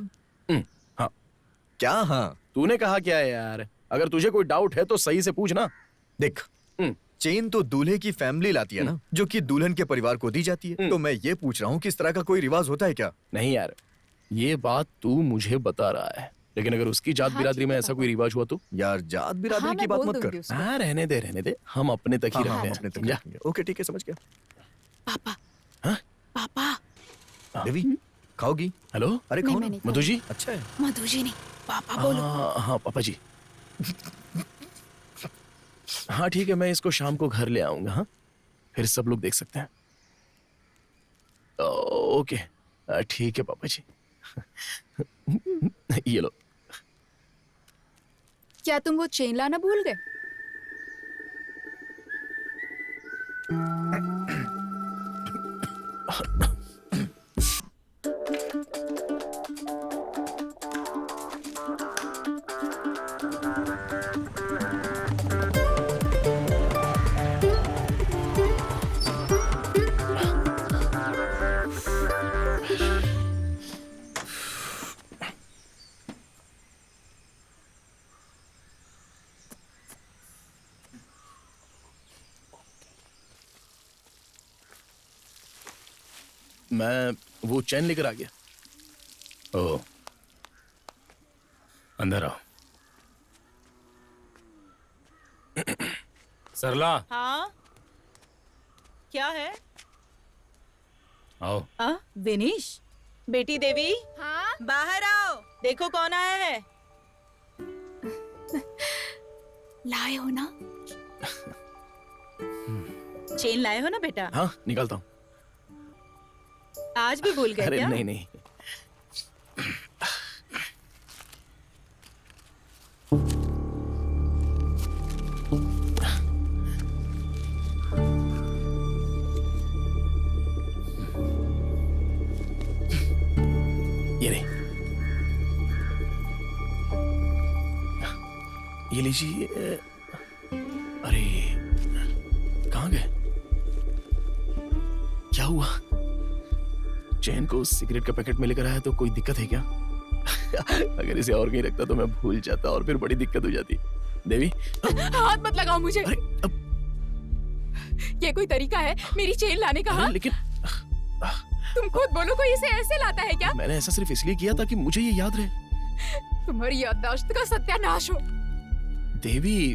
हाँ। क्या? हाँ, तूने कहा क्या है यार? अगर तुझे कोई डाउट है तो सही से पूछ ना। देख, चेन तो दूल्हे की फैमिली लाती है ना, जो कि दुल्हन के परिवार को दी जाती है। तो मैं ये पूछ रहा हूँ कि इस तरह का कोई रिवाज होता है क्या? नहीं यार, ये बात तू मुझे बता रहा है, लेकिन अगर उसकी जात बिरादरी में ऐसा कोई रिवाज हुआ तो? यार जात बिरादरी की बात मत कर। हाँ रहने दे, हम अपने तक ही रहते हैं। अपने तक रखेंगे। ओके ठीक है, समझ गया। पापा। हाँ? पापा। देवी खाओगी? हेलो, अरे खाओ ना। मधु जी। अच्छा है। मधु जी नहीं, पापा बोलो। हाँ पापा जी। हाँ ठीक है, मैं इसको शाम को घर ले आऊंगा। हाँ, फिर सब लोग देख सकते हैं। ओके ठीक है पापा जी। ये लो। क्या तुम वो चेन लाना भूल गए? मैं वो चैन लेकर आ गया। ओ, अंदर आओ। सरला, हाँ क्या है? आओ। विनीश, बेटी देवी, हाँ? बाहर आओ, देखो कौन आया है। लाए हो ना? चेन लाए हो ना बेटा? हाँ निकालता हूँ। आज भी भूल गए अरे क्या? नहीं। ये नहीं, ये लीजिए। अरे कहाँ गए? क्या हुआ? चैन को सिगरेट का पैकेट में लेकर आया तो कोई दिक्कत है क्या? अगर इसे और कहीं रखता तो मैं भूल जाता और फिर बड़ी दिक्कत हो जाती। देवी हाथ मत लगाओ मुझे। ये कोई तरीका है मेरी चेन लाने का? हाँ? लेकिन तुम खुद बोलो, कोई इसे ऐसे लाता है क्या? मैंने ऐसा सिर्फ इसलिए किया ताकि मुझे ये याद रहे। तुम्हारी याददाश्त का सत्यानाश हो। देवी,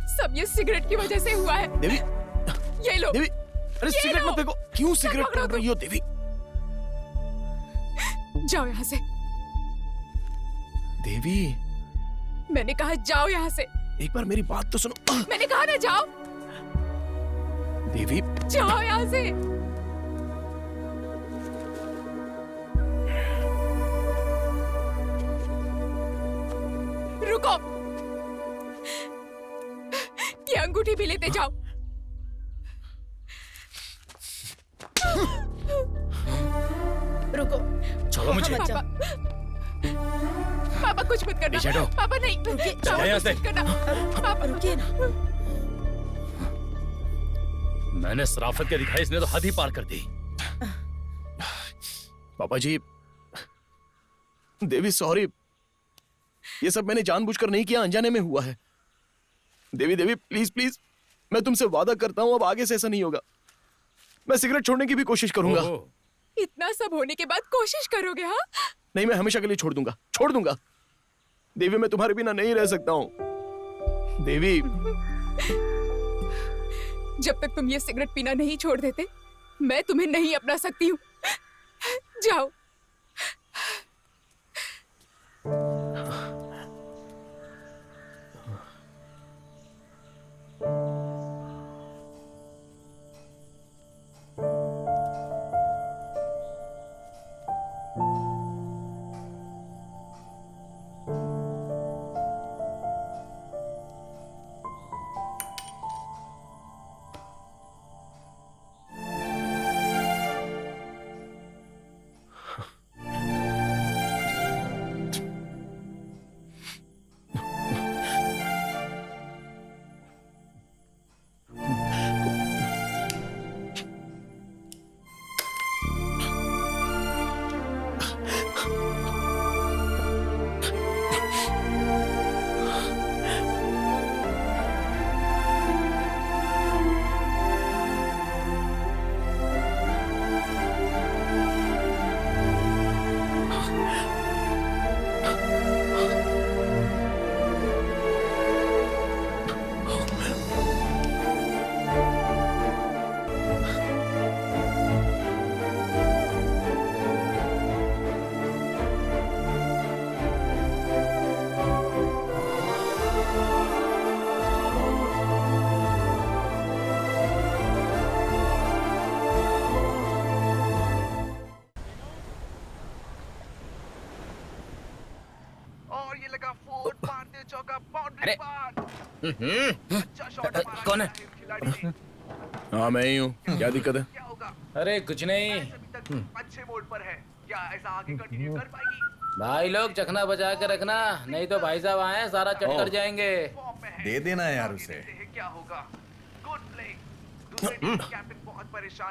सब ये सिगरेट की वजह से हुआ है। देवी, ये लो। देवी, अरे सिगरेट मत फेंको। क्यों सिगरेट पकड़ रही हो देवी? जाओ यहाँ से। देवी, मैंने कहा जाओ यहाँ से। एक बार मेरी बात तो सुनो। मैंने कहा ना जाओ। देवी, जाओ यहाँ से। रुको, ये अंगूठी भी लेते जाओ। रुको, छोड़ो मुझे। पापा, पापा कुछ मत करना। पीछे हटो। पापा नहीं, चलो यहाँ से। कुछ मत करना। पापा रुकिए ना। मैंने शराफत के दिखाई, इसने तो हद ही पार कर दी। पापा जी, देवी सॉरी, ये सब मैंने जानबूझकर नहीं किया, अनजाने में हुआ है। देवी देवी प्लीज प्लीज, मैं तुमसे वादा करता हूं अब आगे से ऐसा नहीं होगा। मैं सिगरेट छोड़ने की भी कोशिश करूंगा। इतना सब होने के बाद कोशिश करोगे? हाँ? नहीं, मैं हमेशा के लिए छोड़ दूंगा। देवी, मैं तुम्हारे बिना नहीं रह सकता हूं। देवी, जब तक तुम ये सिगरेट पीना नहीं छोड़ देते, मैं तुम्हें नहीं अपना सकती हूँ। जाओ। अरे कौन है? हाँ मैं ही हूँ, क्या दिक्कत है? अरे कुछ नहीं भाई लोग, चखना बचा के रखना, नहीं तो भाई साहब आए सारा चट कर जाएंगे। दे देना यार उसे।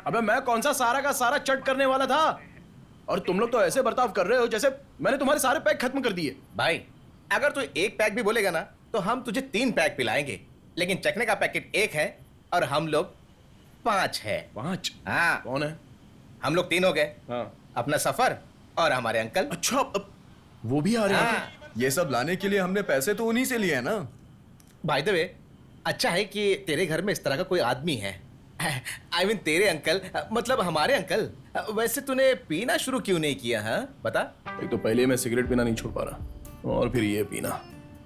अबे मैं कौन सा सारा का सारा चट करने वाला था? और तुम लोग तो ऐसे बर्ताव कर रहे हो जैसे मैंने तुम्हारे सारे पैक खत्म कर दिए। भाई अगर तू एक पैक भी बोलेगा ना तो हम तुझे 3 पैक पिलाएंगे, लेकिन चखने का पैकेट 1 है और हम लोग 5 है। 5? हाँ। कौन है? हम लोग 3 हो गए। हाँ। अपना सफर और हमारे अंकल। अच्छा, वो भी आ रहे हैं? हाँ। ये सब लाने के लिए हमने पैसे तो उन्हीं से लिए हैं ना। बाय द वे, अच्छा है कि तेरे घर में इस तरह का कोई आदमी है। I mean, तेरे अंकल, मतलब हमारे अंकल। वैसे तूने पीना शुरू क्यों नहीं किया? हाँ बता। एक तो पहले मैं सिगरेट पीना नहीं छोड़ पा रहा, और फिर ये पीना।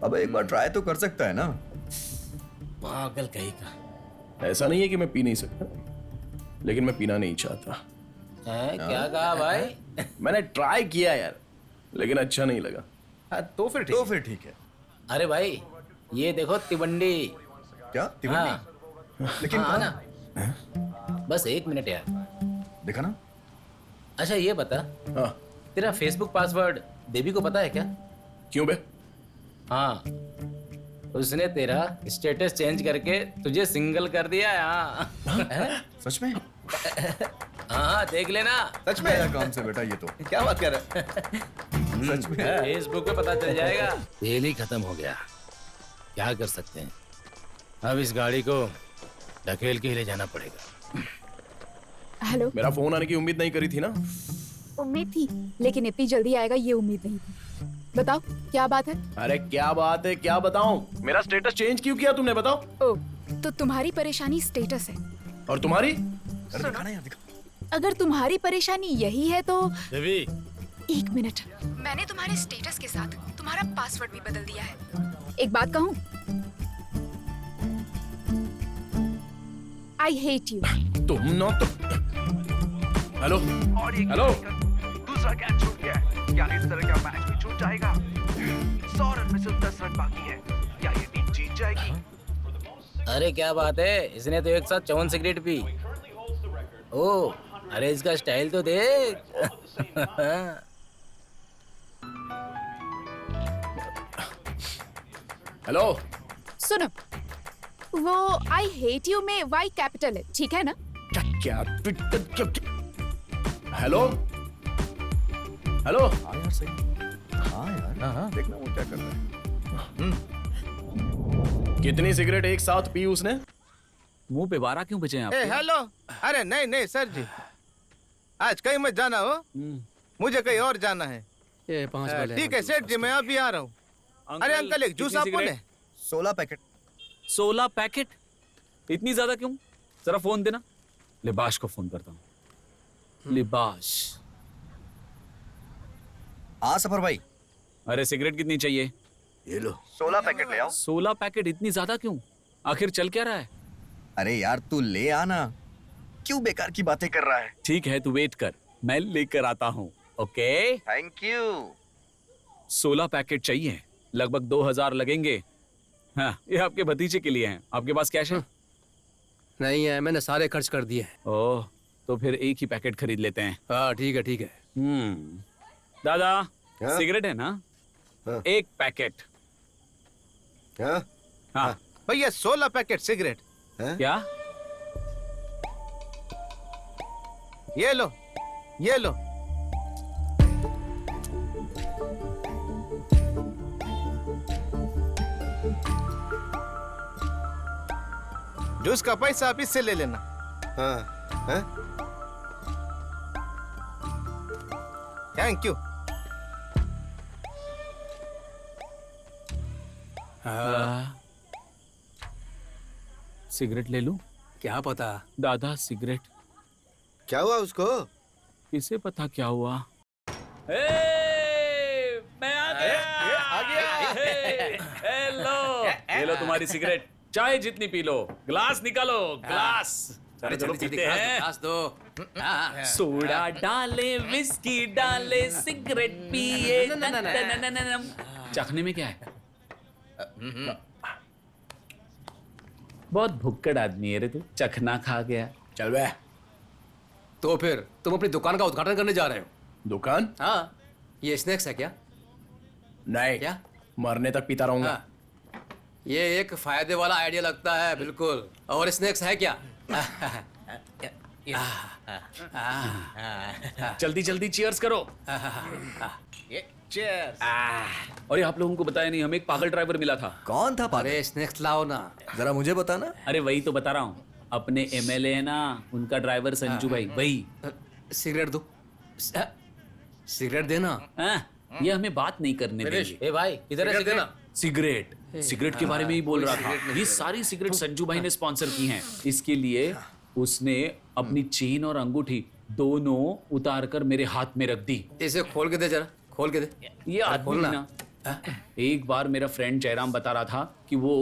अब एक बार ट्राई तो कर सकता है ना। पागल कहीं का। ऐसा नहीं है कि मैं पी नहीं सकता, लेकिन मैं पीना नहीं चाहता। क्या कहा भाई? मैंने ट्राई किया यार, लेकिन अच्छा नहीं लगा। हाँ, तो फिर ठीक है। अरे भाई ये देखो तिवंडी। क्या तिवंडी? लेकिन हाँ ना, बस 1 मिनट यार, देखा ना। अच्छा ये बता, हाँ। तेरा फेसबुक पासवर्ड देवी को पता है क्या? क्यों बे? हाँ, उसने तेरा स्टेटस चेंज करके तुझे सिंगल कर दिया है। हाँ। सच में? हाँ देख लेना। सच में? मेरा काम से बेटा ये तो। क्या बात कर रहा है? सच में? फेसबुक पे पता चल जाएगा। तेल ही खत्म हो गया, क्या कर सकते हैं? अब इस गाड़ी को ढकेल के ही ले जाना पड़ेगा। हेलो। मेरा फोन आने की उम्मीद नहीं करी थी ना? उम्मीद थी, लेकिन इतनी जल्दी आएगा ये उम्मीद नहीं थी। बताओ क्या बात है? अरे क्या बात है, क्या बताऊं? मेरा स्टेटस चेंज क्यों किया तुमने, बताओ? ओ, तो तुम्हारी परेशानी स्टेटस है। और तुम्हारी? अगर तुम्हारी परेशानी यही है तो देवी, 1 मिनट, मैंने तुम्हारे स्टेटस के साथ तुम्हारा पासवर्ड भी बदल दिया है। एक बात कहूँ, I hate you। तुम ना तो। Hello hello. दूसरा कैच छूट गया है। क्या इस तरह का मैच भी छूट जाएगा? 100 रन में सिर्फ 10 रन बाकी है। क्या ये टीम जीत जाएगी? अरे क्या बात है, इसने तो एक साथ 54 सिगरेट पी। ओ, अरे इसका स्टाइल तो देख। हेलो। सुनो, वो I hate you में Y कैपिटल है, ठीक है ना? क्या? Hello hello. हाँ यार सही। हाँ यार। हाँ देखना वो क्या कर रहा है। कितनी सिगरेट एक साथ पी उसने? मुंह पे 12 क्यों बचे हैं आप? हेलो। अरे नहीं नहीं सर जी, आज कहीं मत जाना हो, मुझे कहीं और जाना है। ये 5 वाले। ठीक है सेठ जी, मैं अभी आ रहा हूँ। अरे अंकल एक जूस आपको ले। 16 पैकेट। 16 पैकेट? इतनी ज्यादा क्यों? जरा फोन देना, लिबाश को फोन करता हूँ। लिबाश। हाँ सफर भाई। अरे सिगरेट कितनी चाहिए? ये लो 16 पैकेट ले आओ। 16 पैकेट? इतनी ज्यादा क्यों? आखिर चल क्या रहा है? अरे यार तू ले आना, क्यों बेकार की बातें कर रहा है? ठीक है तू वेट कर, मैं लेकर आता हूँ। Okay thank you. 16 पैकेट चाहिए, लगभग 2000 लगेंगे। हाँ, ये आपके भतीजे के लिए हैं। आपके पास कैश है? नहीं है, मैंने सारे खर्च कर दिए। ओह, तो फिर एक ही पैकेट खरीद लेते हैं। हाँ ठीक है ठीक है। दादा हाँ? सिगरेट है ना? हाँ? 1 पैकेट। हाँ? हाँ भैया 16 पैकेट सिगरेट। क्या? ये लो, ये लो। जूस का पैसा आप इससे ले लेना। हाँ? हाँ? Thank you. सिगरेट ले लूं? क्या पता दादा सिगरेट। क्या हुआ उसको? किसे पता क्या हुआ? मैं आ गया। हेलो, ये लो तुम्हारी सिगरेट। चाय जितनी पी लो, ग्लास निकालो, ग्लास। अरे जल्दी जल्दी ग्लास दो। हाँ। सोडा डाले, विस्की डाले, सिगरेट पिए। चखने में क्या है? बहुत भुक्कड़ आदमी है रे तू, चखना खा गया। चल बे। तो फिर तुम अपनी दुकान का उद्घाटन करने जा रहे हो? दुकान? हाँ। ये स्नैक्स है क्या? नहीं। क्या? मरने तक पीता रहूंगा। हाँ। ये एक फायदे वाला आइडिया लगता है, बिल्कुल। और स्नैक्स है क्या? जल्दी जल्दी चीयर्स करो। चीयर्स। और आप लोगों को बताया नहीं, हमें एक पागल ड्राइवर मिला था। कौन था पागल? अरे स्नैक्स लाओ ना, जरा मुझे बताना। अरे वही तो बता रहा हूँ, अपने एमएलए है ना, उनका ड्राइवर संजू भाई, वही। सिगरेट दो। सिगरेट देना। ये हमें बात नहीं करने देंगे। ए भाई इधर है सिगरेट। सिगरेट सिगरेट के बारे में ही बोल रहा था। ये सारी सिगरेट संजू भाई ने स्पॉन्सर की हैं। इसके लिए उसने अपनी चेन और अंगूठी दोनों उतार कर मेरे हाथ में रख दी। इसे खोल के दे जरा, खोल के दे। ये आदमी ना, एक बार मेरा फ्रेंड जयराम बता रहा था कि वो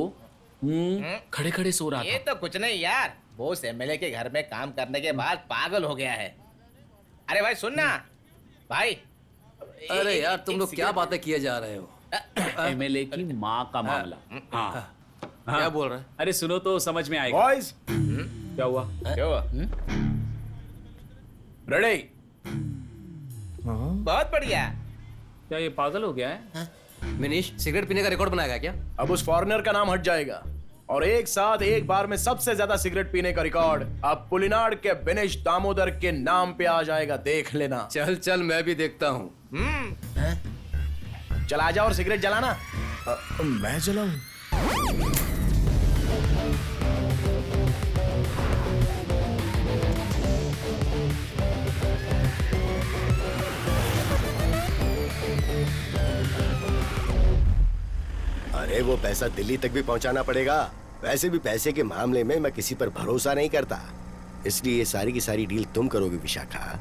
खड़े खड़े सो रहा ये था। तो कुछ नहीं यार, बोस एमएलए के घर में काम करने के बाद पागल हो गया है। अरे भाई सुन ना भाई। अरे यार तुम लोग क्या बातें किए जा रहे हो? एमएलए की माँ का मामला। हाँ क्या बोल रहा है? अरे सुनो तो समझ में आएगा। बॉयज, क्या हुआ? क्या हुआ? रेडी? बहुत बढ़िया। क्या ये पागल हो गया है? मिनीश सिगरेट पीने का रिकॉर्ड बनाएगा क्या? अब उस फॉरेनर का नाम हट जाएगा और एक साथ एक बार में सबसे ज्यादा सिगरेट पीने का रिकॉर्ड अब पुलिनाड के बिनेश दामोदर के नाम पे आ जाएगा। देख लेना। चल चल मैं भी देखता हूँ। चल आ जा और सिगरेट जलाना। मैं जलाऊं? अरे वो पैसा दिल्ली तक भी पहुंचाना पड़ेगा। वैसे भी पैसे के मामले में मैं किसी पर भरोसा नहीं करता, इसलिए ये सारी की सारी डील तुम करोगे विशाखा,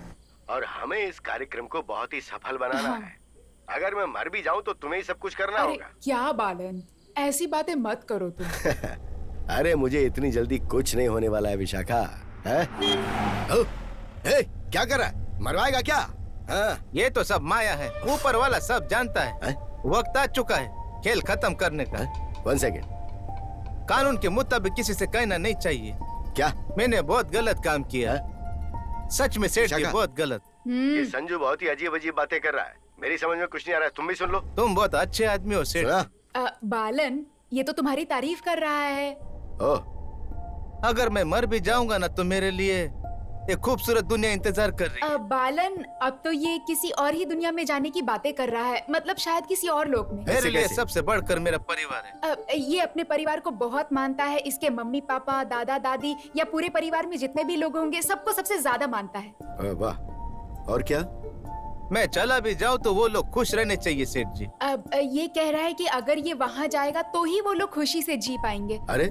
और हमें इस कार्यक्रम को बहुत ही सफल बनाना है। अगर मैं मर भी जाऊं तो तुम्हें ही सब कुछ करना अरे होगा। क्या बालन, ऐसी बातें मत करो तुम। अरे मुझे इतनी जल्दी कुछ नहीं होने वाला है विशाखा। क्या कर रहा है? मरवाएगा क्या? ये तो सब माया है, ऊपर वाला सब जानता है। वक्त आ चुका है खेल खत्म करने का। 1 सेकेंड। कानून के मुताबिक किसी से कहना नहीं चाहिए। क्या? मैंने बहुत गलत काम किया। सच में सेठ जी बहुत गलत। ये संजू बहुत ही अजीब अजीब बातें कर रहा है, मेरी समझ में कुछ नहीं आ रहा है। तुम भी सुन लो। तुम बहुत अच्छे आदमी हो सेठ। बालन ये तो तुम्हारी तारीफ कर रहा है। अगर मैं मर भी जाऊंगा ना तो मेरे लिए एक खूबसूरत दुनिया इंतजार कर रही है। बालन अब तो ये किसी और ही दुनिया में जाने की बातें कर रहा है, मतलब शायद किसी और लोक में। मेरे लिए सबसे बढ़कर मेरा परिवार है। ये अपने परिवार को बहुत मानता है। इसके मम्मी पापा, दादा दादी या पूरे परिवार में जितने भी लोग होंगे सबको सबसे ज्यादा मानता है। वाह। और क्या? मैं चला भी जाऊँ तो वो लोग खुश रहने चाहिए सेठ जी। अब ये कह रहा है कि अगर ये वहाँ जाएगा तो ही वो लोग खुशी से जी पाएंगे। अरे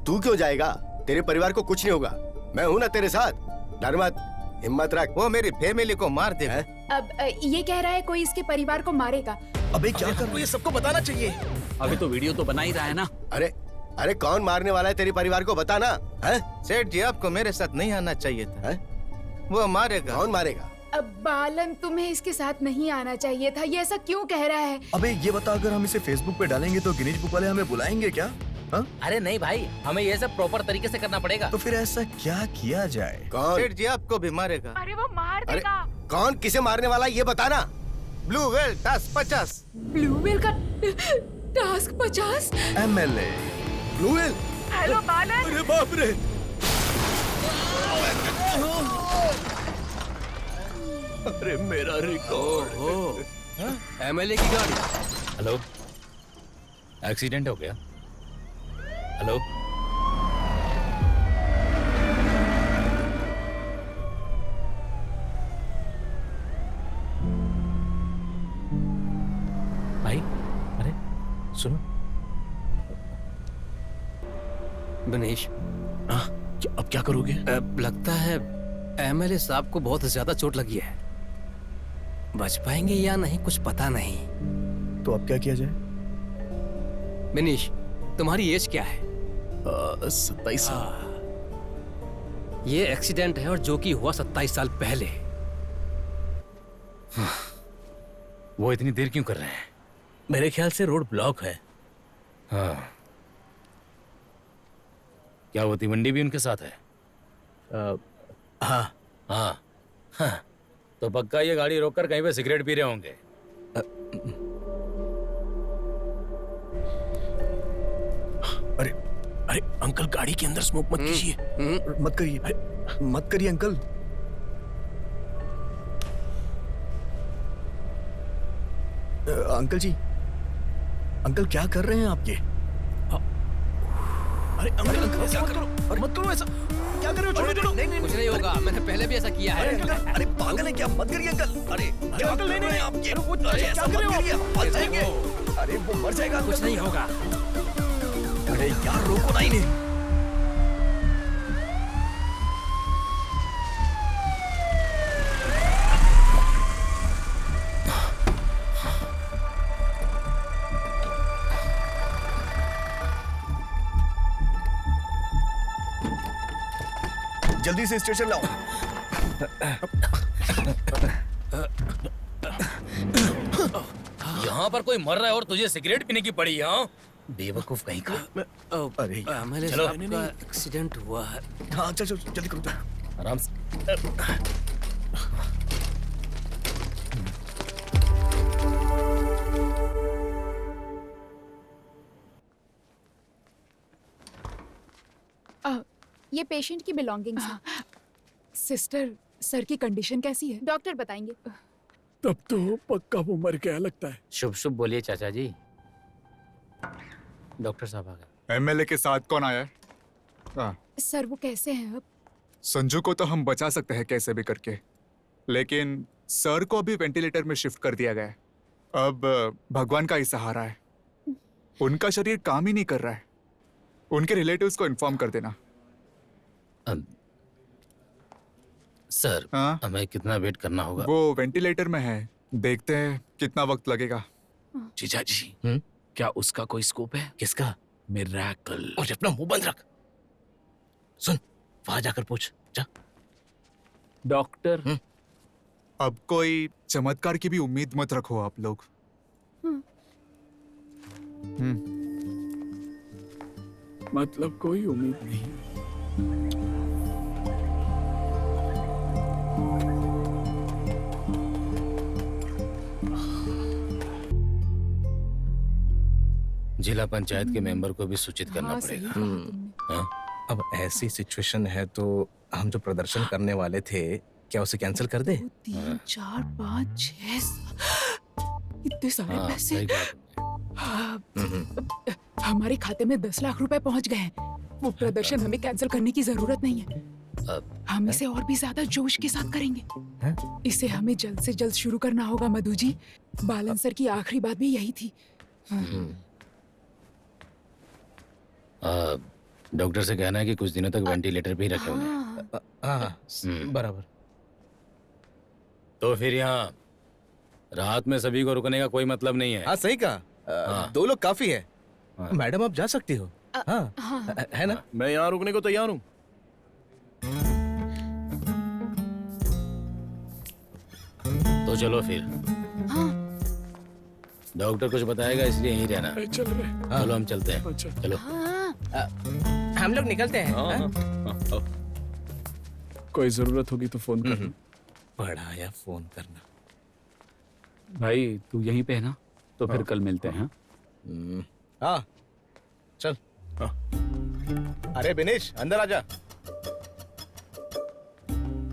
तू क्यों जाएगा? तेरे परिवार को कुछ नहीं होगा, मैं हूँ ना तेरे साथ। डर मत, हिम्मत रख। वो मेरी फैमिली को मार देगा। अब ये कह रहा है कोई इसके परिवार को मारेगा। अबे क्या कर रहा है? ये सबको बताना चाहिए। अभी तो वीडियो तो बना ही रहा है ना। अरे कौन मारने वाला है तेरे परिवार को, बताना। सेठ जी आपको मेरे साथ नहीं आना चाहिए था। वो मारेगा। कौन मारेगा? अब बालन तुम्हें इसके साथ नहीं आना चाहिए था। ये ऐसा क्यों कह रहा है? अबे ये बता, अगर हम इसे फेसबुक पे डालेंगे तो गिनीज बुक वाले हमें बुलाएंगे क्या? अरे नहीं भाई, हमें ये सब प्रॉपर तरीके से करना पड़ेगा। तो फिर ऐसा क्या किया जाए? कौन? सेठ जी आपको भी मारेगा। अरे वो मार देगा। कौन किसे मारने वाला है ये बताना। Blue whale task 50। Blue whale का task 50? MLA blue whale. Hello Balan. अरे बाप रे। अरे मेरा रिकॉर्ड। MLA की गाड़ी। हेलो, एक्सीडेंट हो गया? हेलो, भाई अरे सुनो। बनीश, अब क्या करोगे? लगता है MLA साहब को बहुत ज्यादा चोट लगी है। बच पाएंगे या नहीं कुछ पता नहीं। तो अब क्या किया जाए? बनीश, तुम्हारी एज क्या है? 27 साल। ये एक्सीडेंट है और जो कि हुआ 27 साल पहले। वो इतनी देर क्यों कर रहे हैं? मेरे ख्याल से रोड ब्लॉक है। हाँ। क्या वो तिवंडी भी उनके साथ है? हाँ हाँ हाँ। तो पक्का ये गाड़ी रोककर कहीं पे सिगरेट पी रहे होंगे। अरे अरे अंकल, गाड़ी के अंदर स्मोक मत कीजिए। मत करिए, मत करिए अंकल। अंकल जी, अंकल क्या कर रहे हैं आप ये? अरे अंकल ऐसा करो, मत करो ऐसा। क्या कर रहे हो? छोड़ो छोड़ो। कुछ नहीं होगा, मैंने पहले भी ऐसा किया है। अरे पागल है क्या? मत करिए अंकल। अरे अंकल नहीं आप ये क्या कर रहे हो? मर जाएंगे। अरे वो मर जाएगा। कुछ नहीं होगा। अरे यार रोको ना इन्हें। जल्दी से स्टेशन लाओ। यहाँ पर कोई मर रहा है और तुझे सिगरेट पीने की पड़ी? यहाँ बेवकूफ कहीं का। अरे चलो। एक्सीडेंट हुआ है। हाँ चल चल जल्दी करो। आराम से। ये पेशेंट की बिलोंगिंग्स हैं। सिस्टर, सर की कंडीशन कैसी है? डॉक्टर बताएंगे। तब तो पक्का वो मर गया लगता है। शुभ शुभ बोलिए चाचा जी। डॉक्टर साहब आ गए। एमएलए के साथ कौन आया है? सर वो कैसे हैं अब? संजू को तो हम बचा सकते हैं कैसे भी करके, लेकिन सर को अभी वेंटिलेटर में शिफ्ट कर दिया गया है। अब भगवान का ही सहारा है। उनका शरीर काम ही नहीं कर रहा है। उनके रिलेटिव्स को इन्फॉर्म कर देना। सर, हमें कितना वेट करना होगा? वो वेंटिलेटर में है, देखते हैं कितना वक्त लगेगा। जीजा जी, क्या उसका कोई स्कोप है? किसका? मिरेकल। और अपना मुंह बंद रख। सुन, वहां जाकर पूछ जा। डॉक्टर, अब कोई चमत्कार की भी उम्मीद मत रखो आप लोग। मतलब कोई उम्मीद नहीं। जिला पंचायत के मेंबर को भी सूचित करना पड़ेगा। हाँ? अब ऐसी सिचुएशन है तो हम जो प्रदर्शन करने वाले थे, क्या उसे कैंसिल कर दे? 3, 4, 5, 6 इतने सारे पैसे। सही बात। हमारे खाते में 10 लाख रुपए पहुंच गए हैं। वो प्रदर्शन हमें कैंसिल करने की जरूरत नहीं है। हम इसे और भी ज्यादा जोश के साथ करेंगे। इसे हमें जल्द से जल्द शुरू करना होगा मधु जी। बालन सर की आखिरी बात भी यही थी। डॉक्टर से कहना है कि कुछ दिनों तक वेंटिलेटर पे ही रखे उन्हें। हाँ बराबर। तो फिर यहाँ रात में सभी को रुकने का कोई मतलब नहीं है। हाँ सही कहा। 2 लोग काफी है। मैडम आप जा सकती हो। हाँ है ना? मैं यहाँ रुकने को तैयार हूँ। तो चलो फिर। डॉक्टर कुछ बताएगा इसलिए यहीं रहना। चल रहे। चलो हम चलते हैं। चलो। हम लोग निकलते हैं। कोई जरूरत होगी तो फोन करना। बड़ा या फोन करना। भाई तू यहीं पे है ना? तो फिर कल मिलते हैं। हाँ चल। अरे बिनेश अंदर आजा।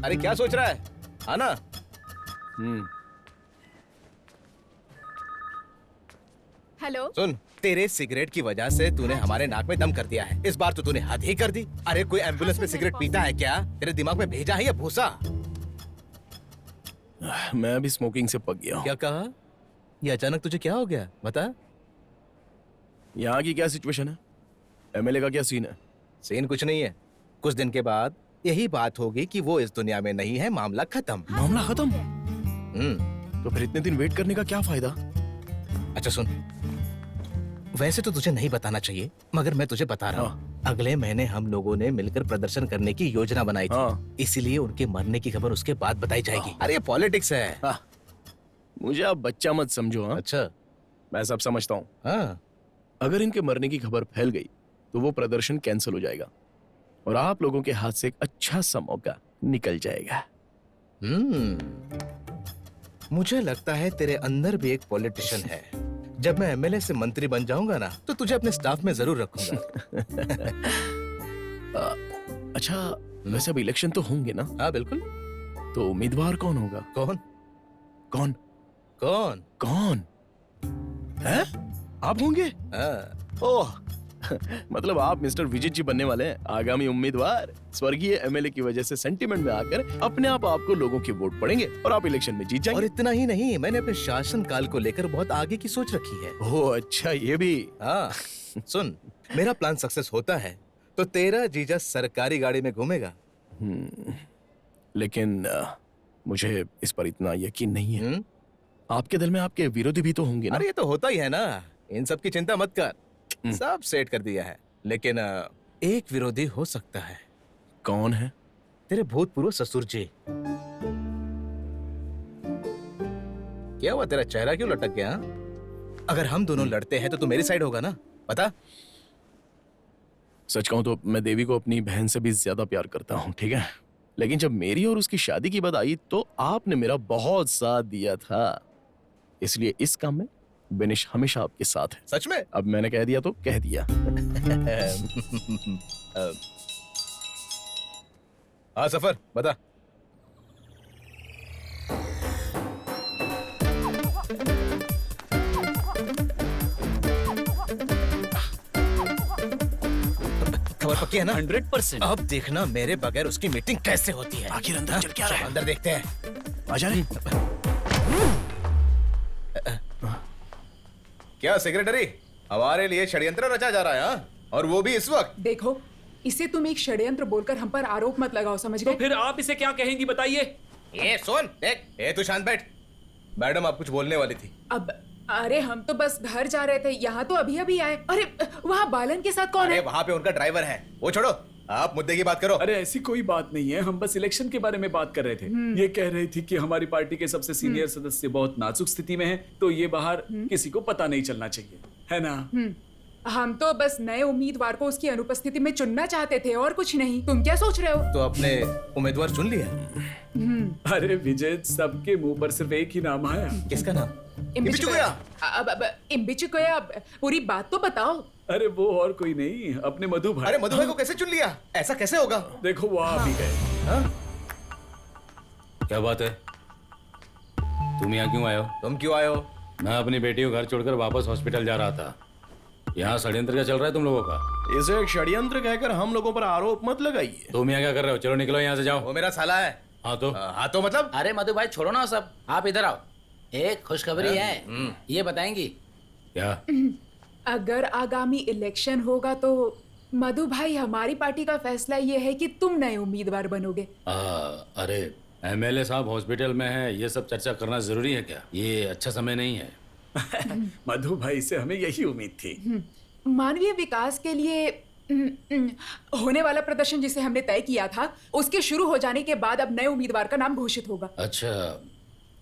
अरे क्या सोच रहा है? आना। हेलो। सुन, तेरे सिगरेट की वजह से तूने हमारे नाक में दम कर दिया है। इस बार तो तूने हद ही कर दी। अरे कोई एम्बुलेंस में सिगरेट पीता है क्या? तेरे दिमाग में भेजा है या भूसा? मैं अभी स्मोकिंग से पक गया हूँ। क्या कहा? ये अचानक तुझे क्या हो गया? बता। यहाँ की क्या सिचुएशन है? एमएलए का क्या सीन है? सीन कुछ नहीं है। कुछ दिन के बाद यही बात होगी कि वो इस दुनिया में नहीं है। मामला खत्म। मामला खत्म? तो फिर इतने दिन वेट करने का क्या फायदा? अच्छा सुन, वैसे तो तुझे नहीं बताना चाहिए, मगर मैं तुझे बता रहा हूँ। अगले महीने हम लोगों ने मिलकर प्रदर्शन करने की योजना बनाई थी। इसीलिए उनके मरने की खबर उसके बाद बताई जाएगी। अरे ये पॉलिटिक्स है। मुझे आप बच्चा मत समझो। हाँ अच्छा, मैं सब समझता हूँ। अगर इनके मरने की खबर फैल गई तो वो प्रदर्शन कैंसिल हो जाएगा और आप लोगों के हाथ से एक अच्छा सा मौका निकल जाएगा। मुझे लगता है तेरे अंदर भी एक पॉलिटिशियन है। जब मैं एमएलए से मंत्री बन जाऊंगा ना तो तुझे अपने स्टाफ में जरूर रखूंगा। अच्छा, वैसे अब इलेक्शन तो होंगे ना? हाँ बिल्कुल। तो उम्मीदवार कौन होगा? कौन कौन कौन कौन है? आप होंगे? ओह, मतलब आप मिस्टर विजित जी बनने वाले हैं, आगामी उम्मीदवार। स्वर्गीय एमएलए की वजह से सेंटिमेंट में आकर अपने आप आपको लोगों की वोट पड़ेंगे और आप इलेक्शन में जीत जाएंगे। और इतना ही नहीं, मैंने अपने शासन काल को लेकर बहुत आगे की सोच रखी है। ओह अच्छा, ये भी। हाँ सुन, मेरा प्लान सक्सेस होता है तो तेरा जीजा सरकारी गाड़ी में घूमेगा। लेकिन मुझे इस पर इतना यकीन नहीं है। आपके दिल में आपके विरोधी भी तो होंगे ना? अरे ये तो होता ही है ना, इन सब की चिंता मत कर, सब सेट कर दिया है। लेकिन एक विरोधी हो सकता है। कौन है? तेरे भूतपूर्व ससुर जी। क्या हुआ, तेरा चेहरा क्यों लटक गया? अगर हम दोनों लड़ते हैं तो तू मेरी साइड होगा ना, पता? सच कहूं तो मैं देवी को अपनी बहन से भी ज्यादा प्यार करता हूं, ठीक है? लेकिन जब मेरी और उसकी शादी की बात आई तो आपने मेरा बहुत साथ दिया था, इसलिए इस काम में बेनिश हमेशा आपके साथ है। सच में? अब मैंने कह दिया तो कह दिया। हाँ सफर, बता। खबर पक्की है ना? 100%। अब देखना मेरे बगैर उसकी मीटिंग कैसे होती है। आखिर अंदर चल क्या रहा है? अंदर देखते हैं। आजा रे। क्या सेक्रेटरी, हमारे लिए षड्यंत्र रचा जा रहा है? हाँ? और वो भी इस वक्त। देखो, इसे तुम एक षड्यंत्र बोलकर हम पर आरोप मत लगाओ, समझ गए? तो फिर आप इसे क्या कहेंगी बताइए? ये सुन, देख, तू शांत बैठ। मैडम आप कुछ बोलने वाली थी। अब अरे हम तो बस घर जा रहे थे, यहाँ तो अभी अभी आए। अरे वहाँ बालन के साथ कौन है? वहाँ पे उनका ड्राइवर है, वो छोड़ो, आप मुद्दे की बात करो। अरे ऐसी कोई बात नहीं है, हम बस इलेक्शन के बारे में बात कर रहे थे। ये कह रही थी कि हमारी पार्टी के सबसे सीनियर सदस्य बहुत नाजुक स्थिति में हैं, तो ये बाहर किसी को पता नहीं चलना चाहिए, है ना? हम तो बस नए उम्मीदवार को उसकी अनुपस्थिति में चुनना चाहते थे और कुछ नहीं। तुम क्या सोच रहे हो? तो अपने उम्मीदवार चुन लिया? अरे विजय, सबके मुंह पर सिर्फ एक ही नाम आया। किसका नाम? इम्बिचुकोया। अब इम्बिचुकोया, पूरी बात तो बताओ। अरे वो और कोई नहीं, अपने मधु भाई। अरे मधु भाई को कैसे चुन लिया? ऐसा कैसे होगा? देखो वो आ भी गए। क्या बात है? तुम यहाँ क्यों आए हो? तुम क्यों आए हो? मैं अपनी बेटी को घर छोड़कर वापस हॉस्पिटल जा रहा था। यहाँ षड्यंत्र क्या चल रहा है तुम लोगों का? इसे एक षड्यंत्र कहकर हम लोगों पर आरोप मत लगाइए। तुम यहाँ क्या कर रहे हो? चलो निकलो यहाँ से, जाओ। वो मेरा साला है। हाँ तो? हाँ तो मतलब? अरे मधु भाई छोड़ो ना सब, आप इधर आओ। एक खुशखबरी है, ये बताएंगी? क्या? अगर आगामी इलेक्शन होगा तो मधु भाई, हमारी पार्टी का फैसला ये है कि तुम नए उम्मीदवार बनोगे। अरे एमएलए साहब हॉस्पिटल में है, ये सब चर्चा करना जरूरी है क्या? ये अच्छा समय नहीं है। मधु भाई से हमें यही उम्मीद थी। मानवीय विकास के लिए होने वाला प्रदर्शन जिसे हमने तय किया था, उसके शुरू हो जाने के बाद अब नए उम्मीदवार का नाम घोषित होगा। अच्छा,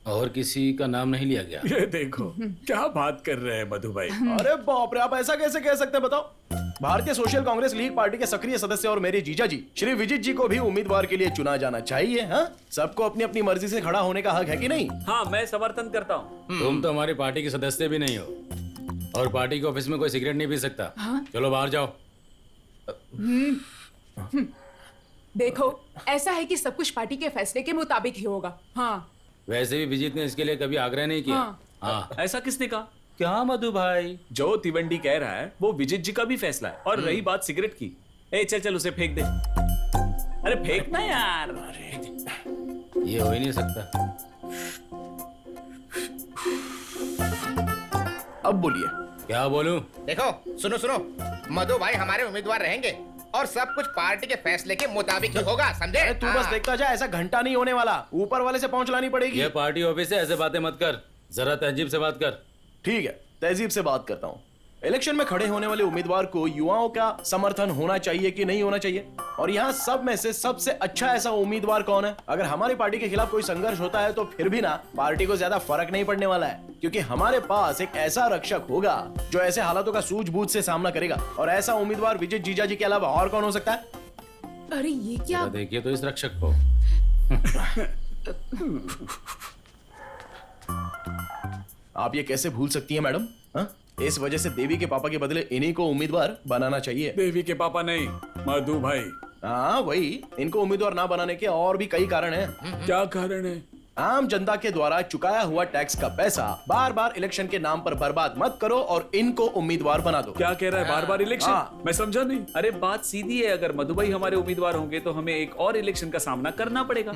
और किसी का नाम नहीं लिया गया? ये देखो क्या बात कर रहे हैं मधु भाई। अरे बाप रे, आप ऐसा कैसे कह सकते हैं बताओ? भारतीय सोशल कांग्रेस लीग पार्टी के सक्रिय सदस्य और मेरे जीजा जी श्री विजित जी को भी उम्मीदवार के लिए चुना जाना चाहिए। हाँ, सबको अपनी अपनी मर्जी से खड़ा होने का हक है कि नहीं? हाँ, मैं समर्थन करता हूँ। तुम तो हमारी पार्टी के सदस्य भी नहीं हो और पार्टी के ऑफिस में कोई सिगरेट नहीं पी सकता। चलो बाहर जाओ। देखो, ऐसा है कि सब कुछ पार्टी के फैसले के मुताबिक ही होगा। हाँ, वैसे भी विजित ने इसके लिए कभी आग्रह नहीं किया। हाँ। ऐसा किसने कहा? क्या मधु भाई? जो तिवंडी कह रहा है वो विजित जी का भी फैसला है। और रही बात सिगरेट की, चल चल उसे फेंक दे। अरे फेंकना यार। ये हो ही नहीं सकता। अब बोलिए। क्या बोलूं? देखो, सुनो सुनो, मधु भाई हमारे उम्मीदवार रहेंगे और सब कुछ पार्टी के फैसले के मुताबिक ही होगा, समझे? तू बस देखता जा, ऐसा घंटा नहीं होने वाला, ऊपर वाले से पहुंच लानी पड़ेगी। ये पार्टी ऑफिस है, ऐसे बातें मत कर, जरा तहजीब से बात कर। ठीक है, तहजीब से बात करता हूँ। इलेक्शन में खड़े होने वाले उम्मीदवार को युवाओं का समर्थन होना चाहिए कि नहीं होना चाहिए? और यहाँ सब में से सबसे अच्छा ऐसा उम्मीदवार कौन है? अगर हमारी पार्टी के खिलाफ कोई संघर्ष होता है तो फिर भी ना पार्टी को ज्यादा फर्क नहीं पड़ने वाला है, क्योंकि हमारे पास एक ऐसा रक्षक होगा जो ऐसे हालातों का सूझबूझ से सामना करेगा। और ऐसा उम्मीदवार विजय जीजा जी के अलावा और कौन हो सकता है? अरे ये क्या? देखिए तो इस रक्षक को। आप ये कैसे भूल सकती हैं मैडम? हाँ? इस वजह से देवी के पापा के बदले इन्हीं को उम्मीदवार बनाना चाहिए। देवी के पापा नहीं, मधु भाई। हाँ वही, इनको उम्मीदवार ना बनाने के और भी कई कारण हैं। क्या कारण है? आम जनता के द्वारा चुकाया हुआ टैक्स का पैसा बार बार इलेक्शन के नाम पर बर्बाद मत करो और इनको उम्मीदवार बना दो। क्या कह रहा है? बार बार इलेक्शन? हाँ। मैं समझा नहीं। अरे बात सीधी है, अगर मधुभाई हमारे उम्मीदवार होंगे तो हमें एक और इलेक्शन का सामना करना पड़ेगा।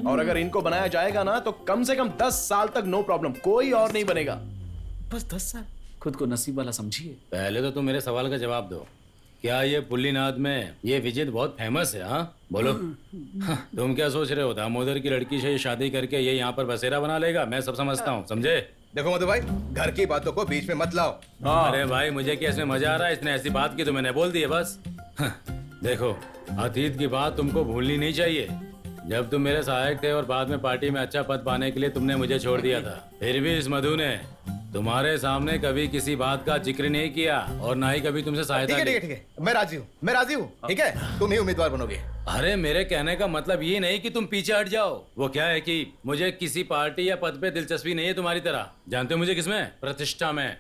और अगर इनको बनाया जाएगा ना तो कम से कम 10 साल तक नो प्रॉब्लम, कोई और नहीं बनेगा। बस 10 साल? खुद को नसीब वाला समझिए। पहले तो तुम मेरे सवाल का जवाब दो। क्या ये पुल्लीनाथ में ये विजित बहुत फेमस है? हाँ बोलो। हाँ, तुम क्या सोच रहे हो दामोदर की लड़की से शादी करके ये यहाँ पर बसेरा बना लेगा? मैं सब समझता हूँ, समझे? देखो मधु भाई, घर की बातों को बीच में मत लाओ। अरे भाई मुझे क्या इसमें मजा आ रहा है? इसने ऐसी बात की तो मैंने बोल दी है बस। हाँ, देखो अतीत की बात तुमको भूलनी नहीं चाहिए। जब तुम मेरे सहायक थे और बाद में पार्टी में अच्छा पद पाने के लिए तुमने मुझे छोड़ दिया था, फिर भी इस मधु ने तुम्हारे सामने कभी किसी बात का जिक्र नहीं किया और ना ही कभी तुमसे सहायता की। ठीक है, मैं राजी हूँ, ठीक है? तुम ही उम्मीदवार बनोगे। अरे मेरे कहने का मतलब ये नहीं कि तुम पीछे हट जाओ। वो क्या है कि मुझे किसी पार्टी या पद पे दिलचस्पी नहीं है तुम्हारी तरह। जानते हो मुझे किसमें? प्रतिष्ठा में।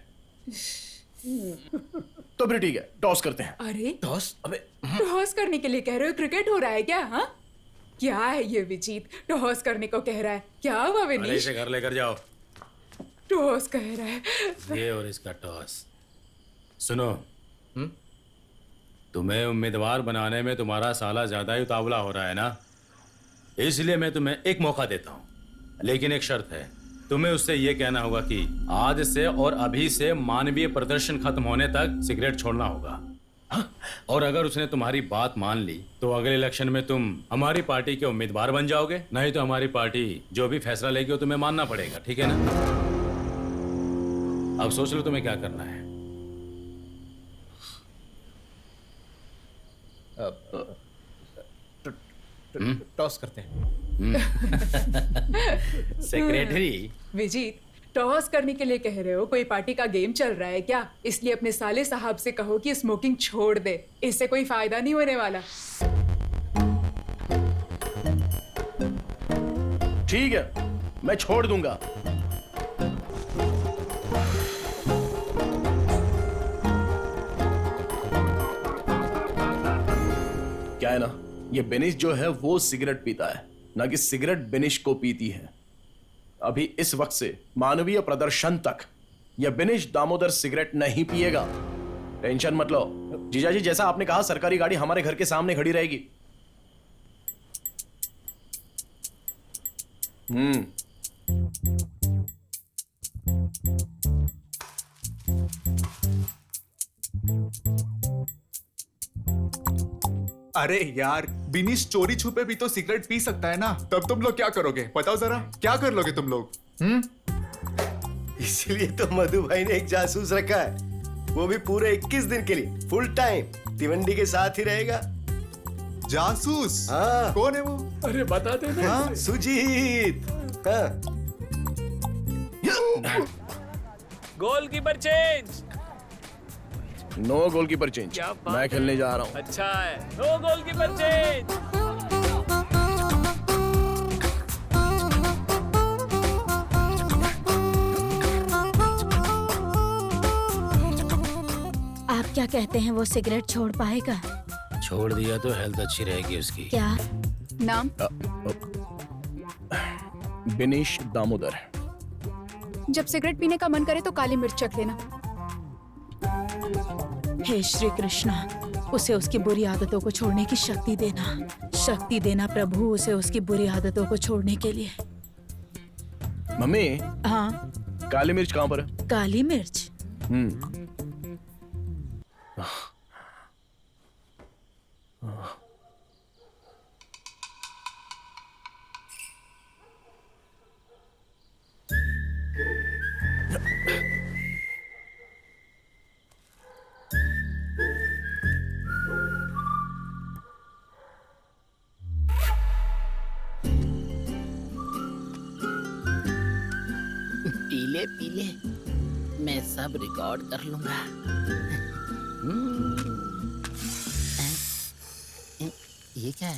तो फिर ठीक है, टॉस करते हैं। अरे टॉस? अबे टॉस करने के लिए कह रहे हो? क्रिकेट हो रहा है क्या? हाँ क्या है ये विजीत, टॉस करने को कह रहा है? क्या हुआ अरे विनीश? इसे घर लेकर जाओ। टॉस कह रहा है। ये और इसका टॉस। सुनो, तुम्हें उम्मीदवार बनाने में तुम्हारा साला ज्यादा ही उतावला हो रहा है ना, इसलिए मैं तुम्हें एक मौका देता हूँ, लेकिन एक शर्त है। तुम्हें उससे ये कहना होगा कि आज से और अभी से मानवीय प्रदर्शन खत्म होने तक सिगरेट छोड़ना होगा। और अगर उसने तुम्हारी बात मान ली तो अगले इलेक्शन में तुम हमारी पार्टी के उम्मीदवार बन जाओगे, नहीं तो हमारी पार्टी जो भी फैसला लेगी वो तुम्हें मानना पड़ेगा, ठीक है ना? अब सोच लो तुम्हें क्या करना है। टॉस करते हैं। सेक्रेटरी विजीत, टॉस करने के लिए कह रहे हो? कोई पार्टी का गेम चल रहा है क्या? इसलिए अपने साले साहब से कहो कि स्मोकिंग छोड़ दे, इससे कोई फायदा नहीं होने वाला। ठीक है, मैं छोड़ दूंगा। क्या है ना, ये बेनिश जो है वो सिगरेट पीता है, ना कि सिगरेट बेनिश को पीती है। अभी इस वक्त से मानवीय प्रदर्शन तक यह बेनिश दामोदर सिगरेट नहीं पिएगा। टेंशन मत लो जीजाजी, जैसा आपने कहा सरकारी गाड़ी हमारे घर के सामने खड़ी रहेगी। अरे यार, बिनीश चोरी छुपे भी तो सिगरेट पी सकता है ना। तब तुम लोग क्या करोगे? बताओ जरा, क्या कर लोगे तुम लोग? इसलिए तो मधु भाई ने एक जासूस रखा है, वो भी पूरे 21 दिन के लिए फुल टाइम तिवंडी के साथ ही रहेगा। जासूस? हाँ। कौन है वो? अरे बता दे ना। हाँ, सुजीत। हाँ। Goalkeeper change. No goalkeeper change, मैं खेलने जा रहा हूँ। अच्छा है, नो गोलकीपर चेंज। आप क्या कहते हैं, वो सिगरेट छोड़ पाएगा? छोड़ दिया तो हेल्थ अच्छी रहेगी उसकी। क्या नाम? बिनीश दामोदर। जब सिगरेट पीने का मन करे तो काली मिर्च चख लेना। हे श्री कृष्णा, उसे उसकी बुरी आदतों को छोड़ने की शक्ति देना प्रभु, उसे उसकी बुरी आदतों को छोड़ने के लिए। मम्मी, हाँ, काली मिर्च कहाँ पर है? काली मिर्च? पीले पीले मैं सब रिकॉर्ड कर लूंगा। ये क्या है?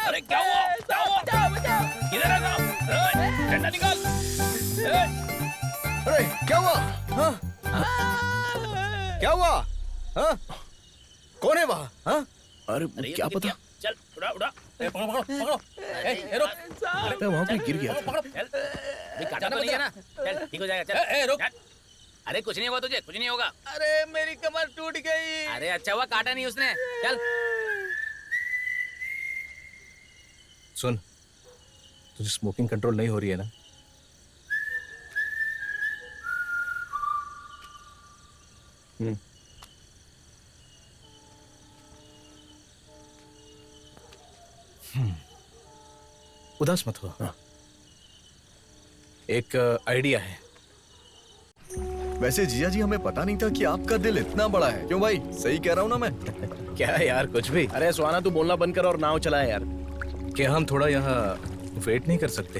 अरे क्या हुआ? इधर आ साहब। डंडा निकाल। अरे क्या हुआ? हाँ? क्या हुआ? हाँ? कौन है वहाँ? हाँ? अरे क्या पता? चल उड़ा उड़ा। पकड़ो पकड़ो पकड़ो। रुक। लगता है वहाँ कोई गिर गया था। पकड़ो चल। काटा तो नहीं है ना? चल ठीक हो जाएगा चल। रुक। अरे कुछ नहीं होगा तुझे, कुछ नहीं होगा। अरे मेरी कमर टूट गई। अरे अच्छा हुआ काटा नहीं उसने। चल। सुन, तुझे स्मोकिंग कंट्रोल नहीं हो रही है ना? उदास मत हो। एक आइडिया है। वैसे जीजा जी, हमें पता नहीं था कि आपका दिल इतना बड़ा है। क्यों भाई, सही कह रहा हूँ ना मैं? क्या यार, कुछ भी। अरे सुहाना, तू बोलना बंद कर और नाव चला यार। क्या हम थोड़ा यहाँ वेट नहीं कर सकते?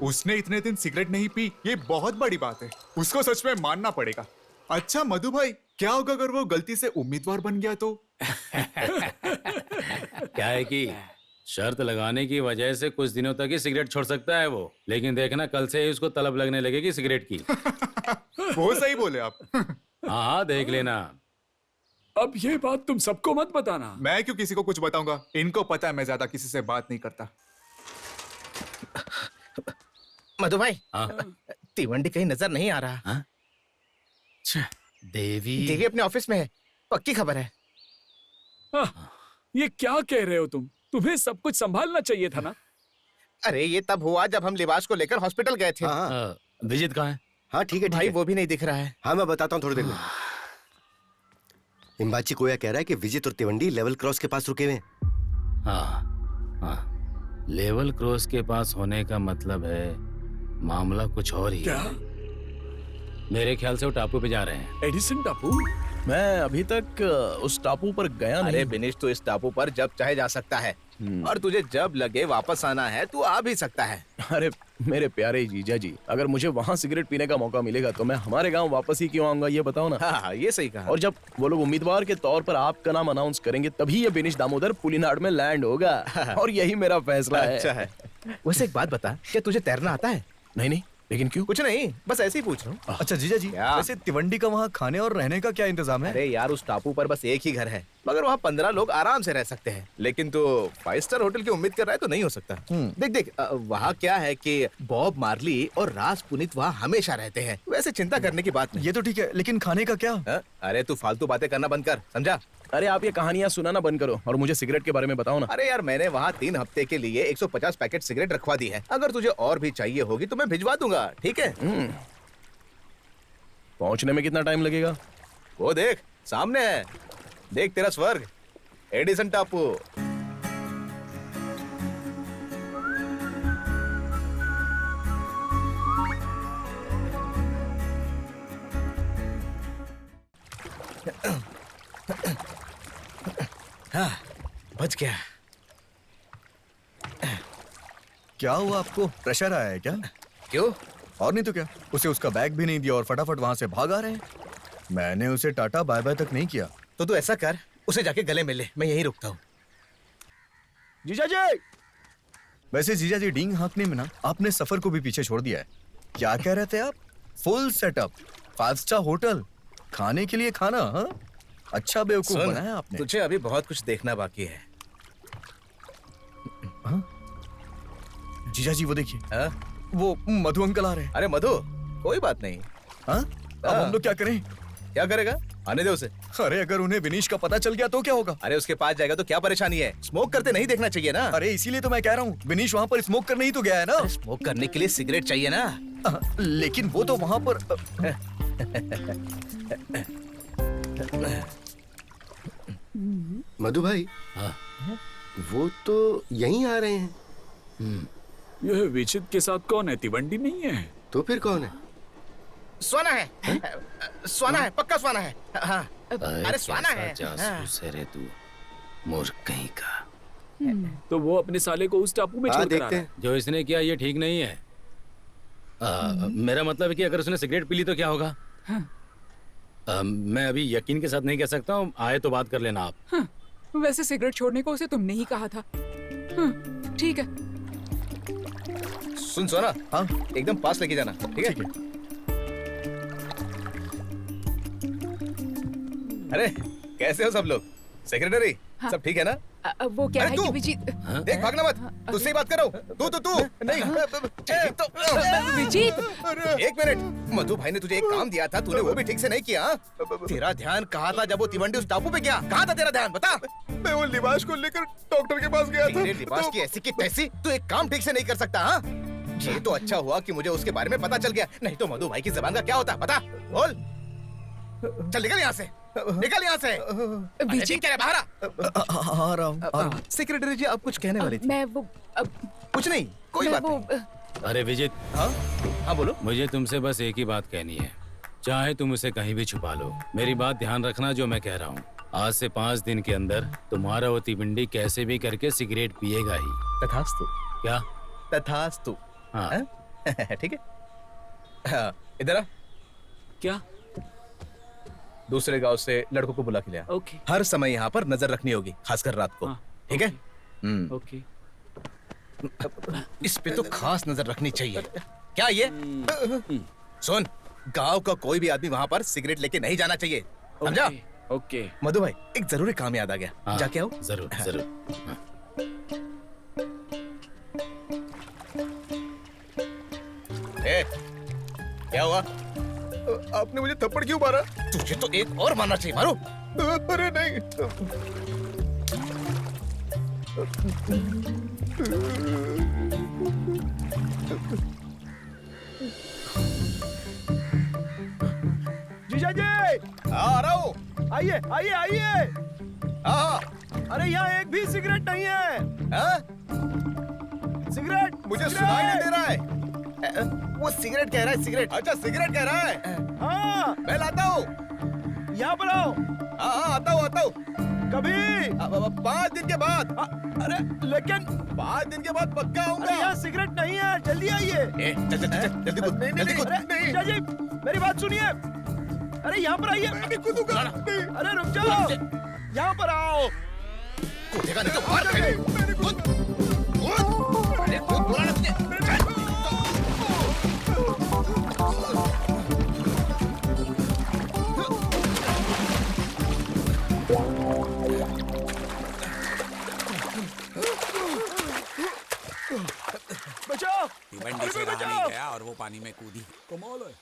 उसने इतने दिन सिगरेट नहीं पी, ये बहुत बड़ी बात है। उसको सच में मानना पड़ेगा। अच्छा मधु भाई, क्या होगा अगर वो गलती से उम्मीदवार बन गया तो? क्या है कि शर्त लगाने की वजह से कुछ दिनों तक ही सिगरेट छोड़ सकता है वो, लेकिन देखना कल से ही उसको तलब लगने लगेगी सिगरेट की। वो सही बोले आप। हाँ देख लेना। अब ये बात तुम सबको मत बताना। मैं क्यों किसी को कुछ बताऊंगा? इनको पता है मैं ज्यादा किसी से बात नहीं करता। मधु भाई, तिवंडी कहीं नजर नहीं आ रहा। हाँ? देवी अपने ऑफिस में है, पक्की खबर है। ये क्या कह रहे हो तुम? तुम्हें सब कुछ संभालना चाहिए था ना। अरे ये तब हुआ जब हम लिबास को लेकर हॉस्पिटल गए थे। विजित कहाँ है? हाँ ठीक है भाई, वो भी नहीं दिख रहा है। हाँ मैं बताता हूँ थोड़ी देर में। इम्बाची कोया कह रहा है कि विजित और तिवंडी लेवल क्रॉस के पास रुके हुए हैं। हाँ, लेवल क्रॉस के पास होने का मतलब है मामला कुछ और ही है। मेरे ख्याल से वो टापू पे जा रहे हैं। एडिसन टापू? मैं अभी तक उस टापू पर गया नहीं। अरे बिनेश, तो इस टापू पर जब चाहे जा सकता है, और तुझे जब लगे वापस आना है तू आ भी सकता है। अरे मेरे प्यारे जीजा जी, अगर मुझे वहाँ सिगरेट पीने का मौका मिलेगा तो मैं हमारे गांव वापस ही क्यों आऊंगा, ये बताओ ना। हाँ, ये सही कहा। और जब वो लोग उम्मीदवार के तौर पर आपका नाम अनाउंस करेंगे तभी ये बिनेश दामोदर पुलिनाड में लैंड होगा। और यही मेरा फैसला है। अच्छा है। वैसे एक बात बता, क्या तुझे तैरना आता है? नहीं, लेकिन क्यों? कुछ नहीं, बस ऐसे ही पूछ रहा हूँ। अच्छा जीजा जी, वैसे तिवंडी का वहाँ खाने और रहने का क्या इंतजाम है? अरे यार, उस टापू पर बस एक ही घर है, मगर वहाँ 15 लोग आराम से रह सकते हैं। लेकिन तो 5 स्टार होटल की उम्मीद कर रहा है तो नहीं हो सकता। देख वहाँ क्या है कि बॉब मार्ली और राज पुनीत वहाँ हमेशा रहते हैं। वैसे चिंता करने की बात नहीं। ये तो ठीक है, लेकिन खाने का क्या? अरे तू फालतू बातें करना बंद कर, समझा? अरे आप ये कहानियां सुनाना बंद करो और मुझे सिगरेट के बारे में बताओ ना। अरे यार, मैंने वहाँ 3 हफ्ते के लिए 150 पैकेट सिगरेट रखवा दी है। अगर तुझे और भी चाहिए होगी तो मैं भिजवा दूंगा, ठीक है? पहुंचने में कितना टाइम लगेगा? वो देख सामने है, देख तेरा स्वर्ग, एडिसन टापू। हाँ, बच गया। क्या हुआ आपको? प्रेशर आया है क्या? क्यों? और नहीं तो क्या, उसे उसका बैग भी नहीं दिया और फटाफट वहां से भाग आ रहे हैं। मैंने उसे टाटा बाय बाय तक नहीं किया। तो तू ऐसा कर, उसे जाके गले मिल ले, मैं यहीं रुकता हूँ। जीजा जी! वैसे जीजा जी, डींग हाँकने में ना आपने सफर को भी पीछे छोड़ दिया है। क्या कह रहे थे आप? फुल सेटअप, 5 स्टार होटल, खाने के लिए खाना। हाँ, अच्छा बेवकूफ बनाया आपने। तुझे अभी बहुत कुछ देखना बाकी है। जीजा जी वो देखिए, वो मधु अंकल आ रहे हैं। अरे मधु, कोई बात नहीं। हाँ, अब हम लोग क्या करें? क्या करेगा? आने दे उसे। अरे अगर उन्हें विनीश का पता चल गया तो क्या होगा? अरे उसके पास जाएगा तो क्या परेशानी है? स्मोक करते नहीं देखना चाहिए ना। अरे इसीलिए तो मैं कह रहा हूँ, विनीश वहाँ पर स्मोक करने ही तो गया है ना। स्मोक करने के लिए सिगरेट चाहिए ना। लेकिन वो तो वहाँ पर मधु भाई, वो तो यहीं आ रहे हैं। यह विजित के साथ कौन है? तिवंडी नहीं है तो फिर कौन है? स्वाना है, स्वाना है, पक्का स्वाना है। हाँ, अरे स्वाना है। जासूस है रे तू, मूर्ख कहीं का। तो वो अपने साले को उस टापू में छोड़ कर आ रहा है। जो इसने किया ये ठीक नहीं है। मेरा मतलब है कि अगर उसने सिगरेट पी ली तो क्या होगा? मैं अभी यकीन के साथ नहीं कह सकता हूँ, आए तो बात कर लेना आप। वैसे सिगरेट छोड़ने को उसे तुमने ही कहा था। ठीक है। सुन सोना, हाँ एकदम पास लेके जाना, ठीक है? अरे कैसे हो सब लोग? सेक्रेटरी हाँ। सब ठीक है ना? वो क्या अरे है तू! कि विजीत देख भागना मत, तुझसे ही बात कर रहा हूँ। तू नहीं विजीत एक मिनट, मधु भाई ने तुझे एक काम दिया था, तूने वो भी ठीक से नहीं किया। तेरा ध्यान कहाँ था जब वो तिवंडी उस टापू पे गया? कहाँ था तेरा ध्यान, बता। मैं वो लिबास को लेकर डॉक्टर के पास गया था। तेरे लिबास की ऐसी की तैसी, तू एक काम ठीक से नहीं कर सकता। हाँ ये तो अच्छा हुआ कि मुझे उसके बारे में पता चल गया, नहीं तो मधु भाई की जबान का क्या होता, बता बोल। चल निकल यहाँ से, निकल यहाँ से। विजीत क्या बाहर आ रहा हूँ। सेक्रेटरी जी आप कुछ कहने वाली थी? मैं वो कुछ नहीं, कोई बात नहीं। अरे विजित, हाँ बोलो। मुझे तुमसे बस एक ही बात कहनी है, चाहे तुम उसे कहीं भी छुपा लो, मेरी बात ध्यान रखना जो मैं कह रहा हूँ। आज से 5 दिन के अंदर तुम्हारा वो तिवंडी कैसे भी करके सिगरेट पिएगा ही। तथास्तु। क्या? तथास्तु। हाँ ठीक है। हाँ, इधर आ। क्या? दूसरे गांव से लड़कों को बुला के लिया। ओके। हर समय यहाँ पर नजर रखनी होगी, खासकर रात को। ठीक है? ओके। इस पे तो खास नजर रखनी चाहिए। क्या ये? सुन, गांव का कोई भी आदमी वहाँ पर सिगरेट लेके नहीं जाना चाहिए, समझा? ओके। मधु भाई एक जरूरी काम याद आ गया। हाँ, जाके आओ। जरूर जरूर। क्या हुआ? आपने मुझे थप्पड़ क्यों मारा? तुझे तो एक और मारना चाहिए, मारो। अरे नहीं। जीजा जी, आ रहा हूँ। आइए आइए आइए। हाँ। अरे यहाँ एक भी सिगरेट नहीं है। सिगरेट मुझे सुनाई नहीं दे रहा है। वो सिगरेट कह रहा है, सिगरेट। अच्छा सिगरेट कह रहा है। हाँ मैं लाता हूँ। यहाँ पर आओ। हाँ आता हूँ। कभी 5 दिन के बाद। अरे लेकिन 5 दिन के बाद पक्का आऊंगा। यहाँ सिगरेट नहीं है, जल्दी आइए। चल जल्दी कूद, जल्दी कूद। जीजा जी मेरी बात सुनिए। अरे यहाँ पर आइए। मैं कूदूंगा। अरे रुक जाओ, यहाँ पर आओ। कूदेगा नहीं तो मार खाएगा। कूद, कूद। अरे कूद, बोला ना तुझे। बचाओ। तिवंडी से रहा नहीं गया और वो पानी में कूदी। कमाल है।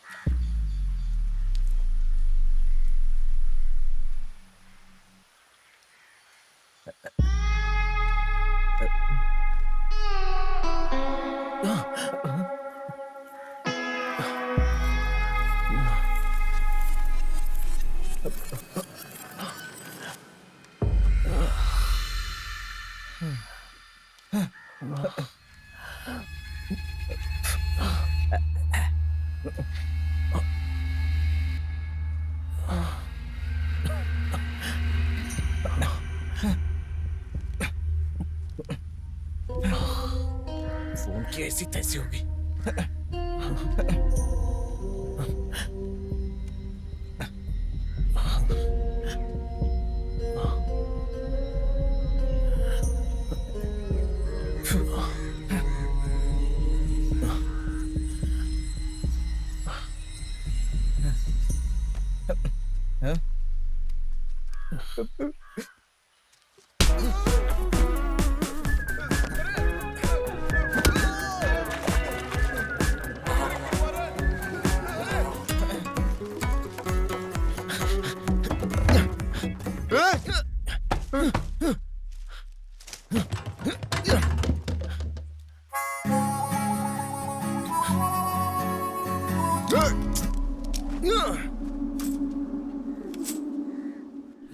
फोन की ऐसी तैसी होगी।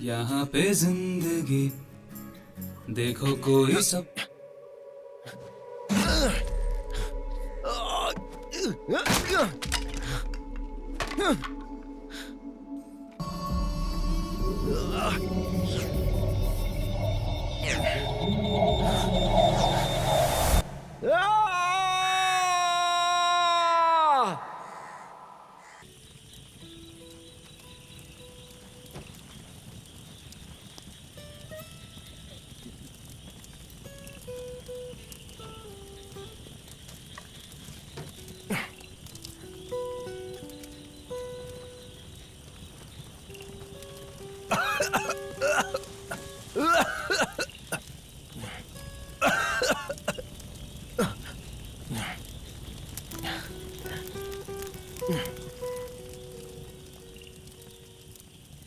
यहाँ पे जिंदगी देखो कोई सब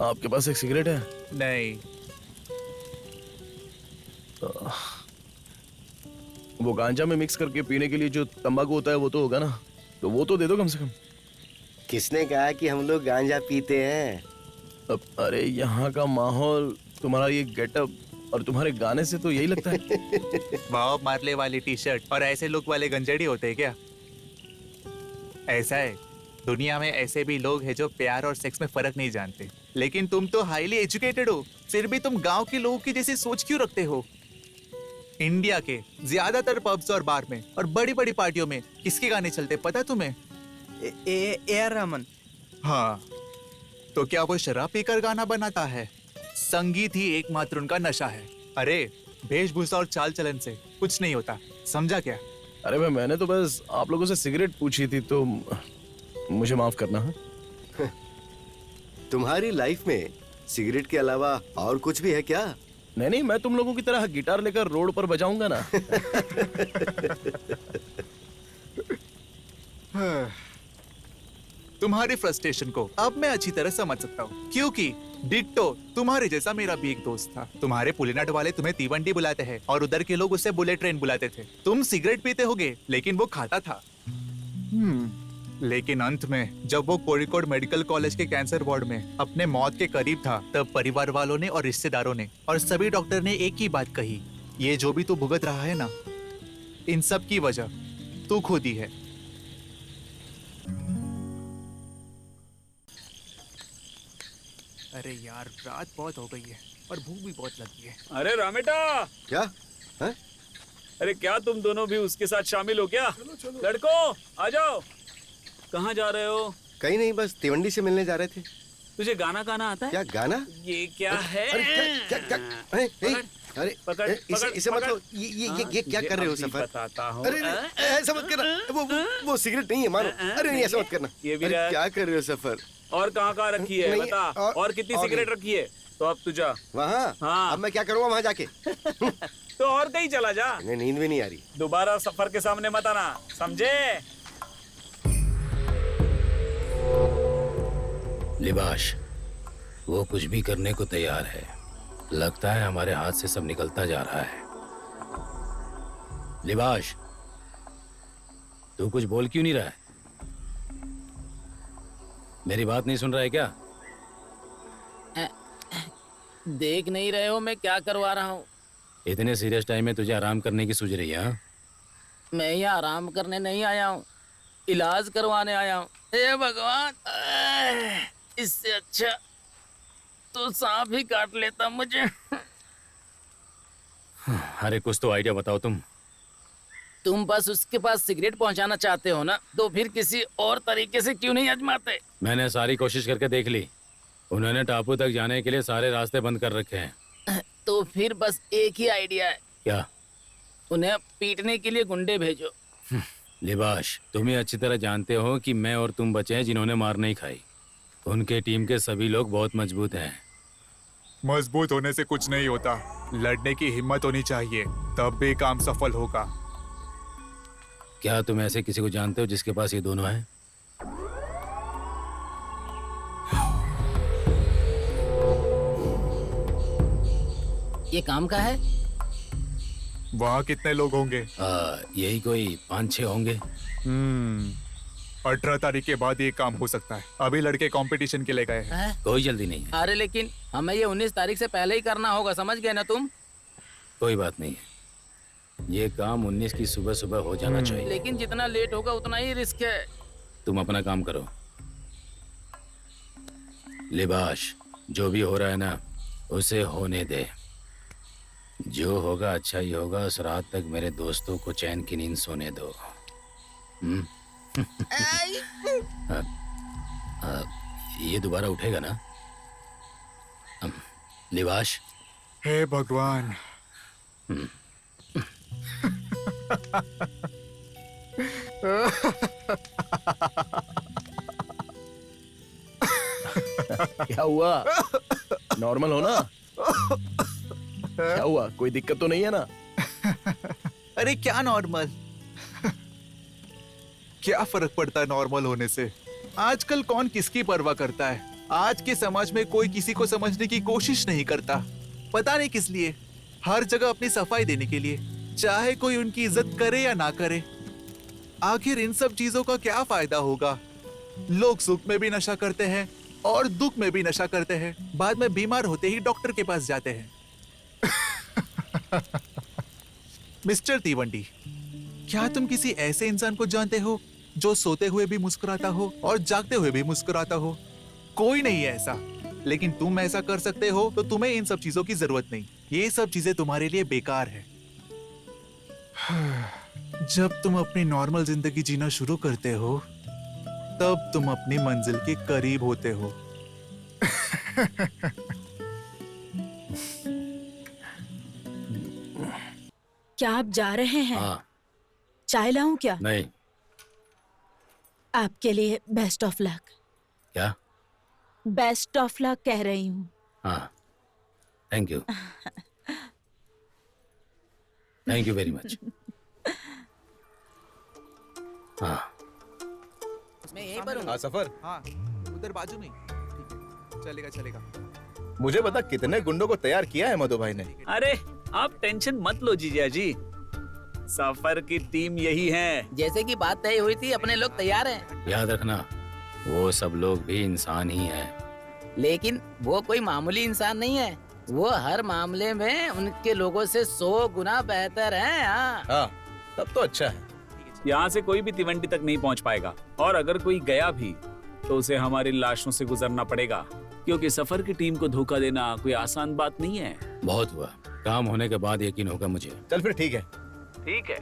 आपके पास एक सिगरेट है? नहीं। वो गांजा में मिक्स करके पीने के लिए जो तंबाकू होता है वो तो होगा ना, तो वो तो दे दो कम से कम। किसने कहा कि हम लोग गांजा पीते हैं? अब अरे यहाँ का माहौल, तुम्हारा ये गेटअप और तुम्हारे गाने से तो यही लगता है। बॉब मार्ले वाली टी शर्ट और ऐसे लुक वाले गंजेड़ी होते हैं क्या? ऐसा है, दुनिया में ऐसे भी लोग हैं जो प्यार और सेक्स में फर्क नहीं जानते, लेकिन तुम तो हाईली एजुकेटेड हो, फिर भी तुम गांव के लोगों की जैसी सोच क्यों रखते हो? इंडिया के ज्यादातर पब्स और बार में और बड़ी बड़ी पार्टियों में किसके गाने चलते पता है तुम्हें? ए.आर. रहमान। हाँ, तो क्या वो शराब पीकर गाना बनाता है? संगीत ही एकमात्र उनका नशा है। अरे वेशभूषा और चाल चलन से कुछ नहीं होता, समझा क्या? अरे भाई मैंने तो बस आप लोगों से सिगरेट पूछी थी, तो मुझे माफ करना है। तुम्हारी लाइफ में सिगरेट के अलावा और कुछ भी है क्या? नहीं नहीं, मैं तुम लोगों की तरह गिटार लेकर रोड पर बजाऊंगा ना। तुम्हारी फ्रस्ट्रेशन को अब मैं अच्छी तरह समझ सकता हूँ, क्योंकि डिट्टो तुम्हारे जैसा मेरा भी एक दोस्त था। तुम्हारे पुलिनाड वाले तुम्हें तीवंडी बुलाते हैं और उधर के लोग उसे बुलेट ट्रेन बुलाते थे। तुम सिगरेट पीते होगे लेकिन वो खाता था। लेकिन अंत में जब वो कोड़िकोड मेडिकल कॉलेज के कैंसर वार्ड में अपने मौत के करीब था, तब परिवार वालों ने और रिश्तेदारों ने और सभी डॉक्टर ने एक ही बात कही, ये जो भी तू भुगत रहा है ना, इन सब की वजह तू खुद ही है। अरे यार, रात बहुत हो गई है और भूख भी बहुत लगी है। अरे रामेटा, क्या है? अरे क्या तुम दोनों भी उसके साथ शामिल हो क्या? लड़कों आ जाओ। कहाँ जा रहे हो? कहीं नहीं, बस तिवंडी से मिलने जा रहे थे। तुझे गाना गाना आता है? क्या गाना? ये क्या है? अरे क्या क्या क्या? अरे पकड़, इसे मत लो। ये क्या कर रहे हो सफर? बताता हूँ। अरे ऐसा मत करना, वो सिगरेट नहीं है मानो। अरे नहीं, ऐसा मत करना। ये भी क्या कर रहे हो सफर? और कहाँ रखी है बता? और कितनी सिगरेट रखी है? तो अब तू जा वहाँ। हाँ। अब मैं क्या करूँगा वहाँ जाके? तो और कहीं चला जा। नींद भी नहीं आ रही। दोबारा सफर के सामने मत आना, समझे? लिबाश, वो कुछ भी करने को तैयार है। लगता है हमारे हाथ से सब निकलता जा रहा है। लिबाश, तू कुछ बोल क्यों नहीं रहा है? मेरी बात नहीं सुन रहा है क्या? देख नहीं रहे हो मैं क्या करवा रहा हूँ? इतने सीरियस टाइम में तुझे आराम करने की सूझ रही है? हाँ? मैं यहाँ आराम करने नहीं आया हूँ, इलाज करवाने आया हूँ। हे भगवान, इससे अच्छा तो सांप ही काट लेता मुझे। अरे कुछ तो आइडिया बताओ तुम बस उसके पास सिगरेट पहुंचाना चाहते हो ना, तो फिर किसी और तरीके से क्यों नहीं आजमाते? मैंने सारी कोशिश करके देख ली। उन्होंने टापू तक जाने के लिए सारे रास्ते बंद कर रखे हैं। तो फिर बस एक ही आइडिया है। क्या? उन्हें पीटने के लिए गुंडे भेजो। लिबाश, तुम ही अच्छी तरह जानते हो कि मैं और तुम बचे हैं जिन्होंने मार नहीं खाई। उनके टीम के सभी लोग बहुत मजबूत हैं। मजबूत होने से कुछ नहीं होता, लड़ने की हिम्मत होनी चाहिए, तब भी काम सफल होगा। क्या तुम ऐसे किसी को जानते हो जिसके पास ये दोनों हैं? ये काम का है? वहाँ कितने लोग होंगे? यही कोई 5-6 होंगे। 18 तारीख के बाद ये काम हो सकता है। अभी लड़के कंपटीशन के लिए गए हैं। कोई जल्दी नहीं है। अरे लेकिन हमें ये 19 तारीख से पहले ही करना होगा, समझ गए ना तुम? कोई बात नहीं है, ये काम 19 की सुबह सुबह हो जाना चाहिए। लेकिन जितना लेट होगा उतना ही रिस्क है। तुम अपना काम करो। लिबाश, जो भी हो रहा है ना, उसे होने दे। जो होगा अच्छा ही होगा। उस रात तक मेरे दोस्तों को चैन की नींद सोने दो। ये दोबारा उठेगा ना? लिबाश। हे भगवान। क्या हुआ? नॉर्मल हो ना? क्या हुआ? कोई दिक्कत तो नहीं है ना? अरे क्या नॉर्मल? क्या फर्क पड़ता है नॉर्मल होने से? आजकल कौन किसकी परवाह करता है? आज के समाज में कोई किसी को समझने की कोशिश नहीं करता, पता नहीं किस लिए। हर जगह अपनी सफाई देने के लिए, चाहे कोई उनकी इज्जत करे या ना करे। आखिर इन सब चीजों का क्या फायदा होगा? लोग सुख में भी नशा करते हैं और दुख में भी नशा करते हैं, बाद में बीमार होते ही डॉक्टर के पास जाते हैं। मिस्टर तीवंडी, क्या तुम किसी ऐसे इंसान को जानते हो जो सोते हुए भी मुस्कुराता हो और जागते हुए भी मुस्कुराता हो? कोई नहीं है ऐसा, लेकिन तुम ऐसा कर सकते हो तो तुम्हें इन सब चीजों की जरूरत नहीं। ये सब चीजें तुम्हारे लिए बेकार है। जब तुम अपनी नॉर्मल जिंदगी जीना शुरू करते हो तब तुम अपनी मंजिल के करीब होते हो। क्या आप जा रहे हैं? हाँ। चाय लाऊं क्या? नहीं। आपके लिए बेस्ट ऑफ लक। क्या? बेस्ट ऑफ लक कह रही हूँ। हाँ, thank you. Thank you very much. हाँ, मैं यहीं पर हूँ। हाँ, सफर। हाँ, उधर बाजू में। ठीक है, चलेगा चलेगा। मुझे बता कितने गुंडों को तैयार किया है मधु भाई ने? अरे आप टेंशन मत लो जीजा जी, सफर की टीम यही है। जैसे कि बात तय हुई थी, अपने लोग तैयार हैं। याद रखना, वो सब लोग भी इंसान ही हैं। लेकिन वो कोई मामूली इंसान नहीं है। वो हर मामले में उनके लोगों से 100 गुना बेहतर हैं। हाँ, तब तो अच्छा है। यहाँ से कोई भी तिवंडी तक नहीं पहुँच पाएगा, और अगर कोई गया भी तो उसे हमारी लाशों से गुजरना पड़ेगा, क्योंकि सफर की टीम को धोखा देना कोई आसान बात नहीं है। बहुत हुआ, काम होने के बाद यकीन होगा मुझे। चल फिर ठीक है। ठीक है।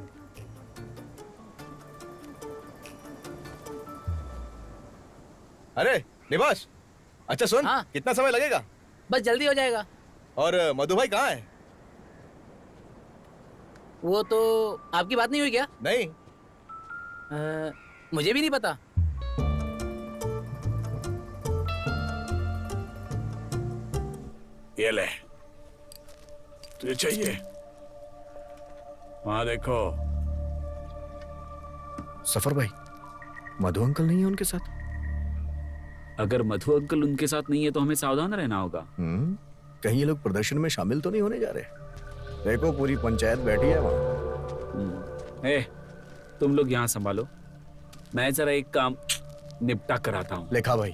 अरे निवास, अच्छा सुन, कितना समय लगेगा? बस जल्दी हो जाएगा। और मधु भाई कहाँ है? वो तो आपकी बात नहीं हुई क्या? नहीं। मुझे भी नहीं पता। ये ले, तुझे चाहिए? वहां देखो। सफर भाई, मधु अंकल नहीं है उनके साथ? अगर मधु अंकल उनके साथ नहीं है तो हमें सावधान रहना होगा। कहीं ये लोग प्रदर्शन में शामिल तो नहीं होने जा रहे? देखो पूरी पंचायत बैठी है वहां। तुम लोग यहाँ संभालो, मैं जरा एक काम निपटा कर आता हूँ। लेखा भाई।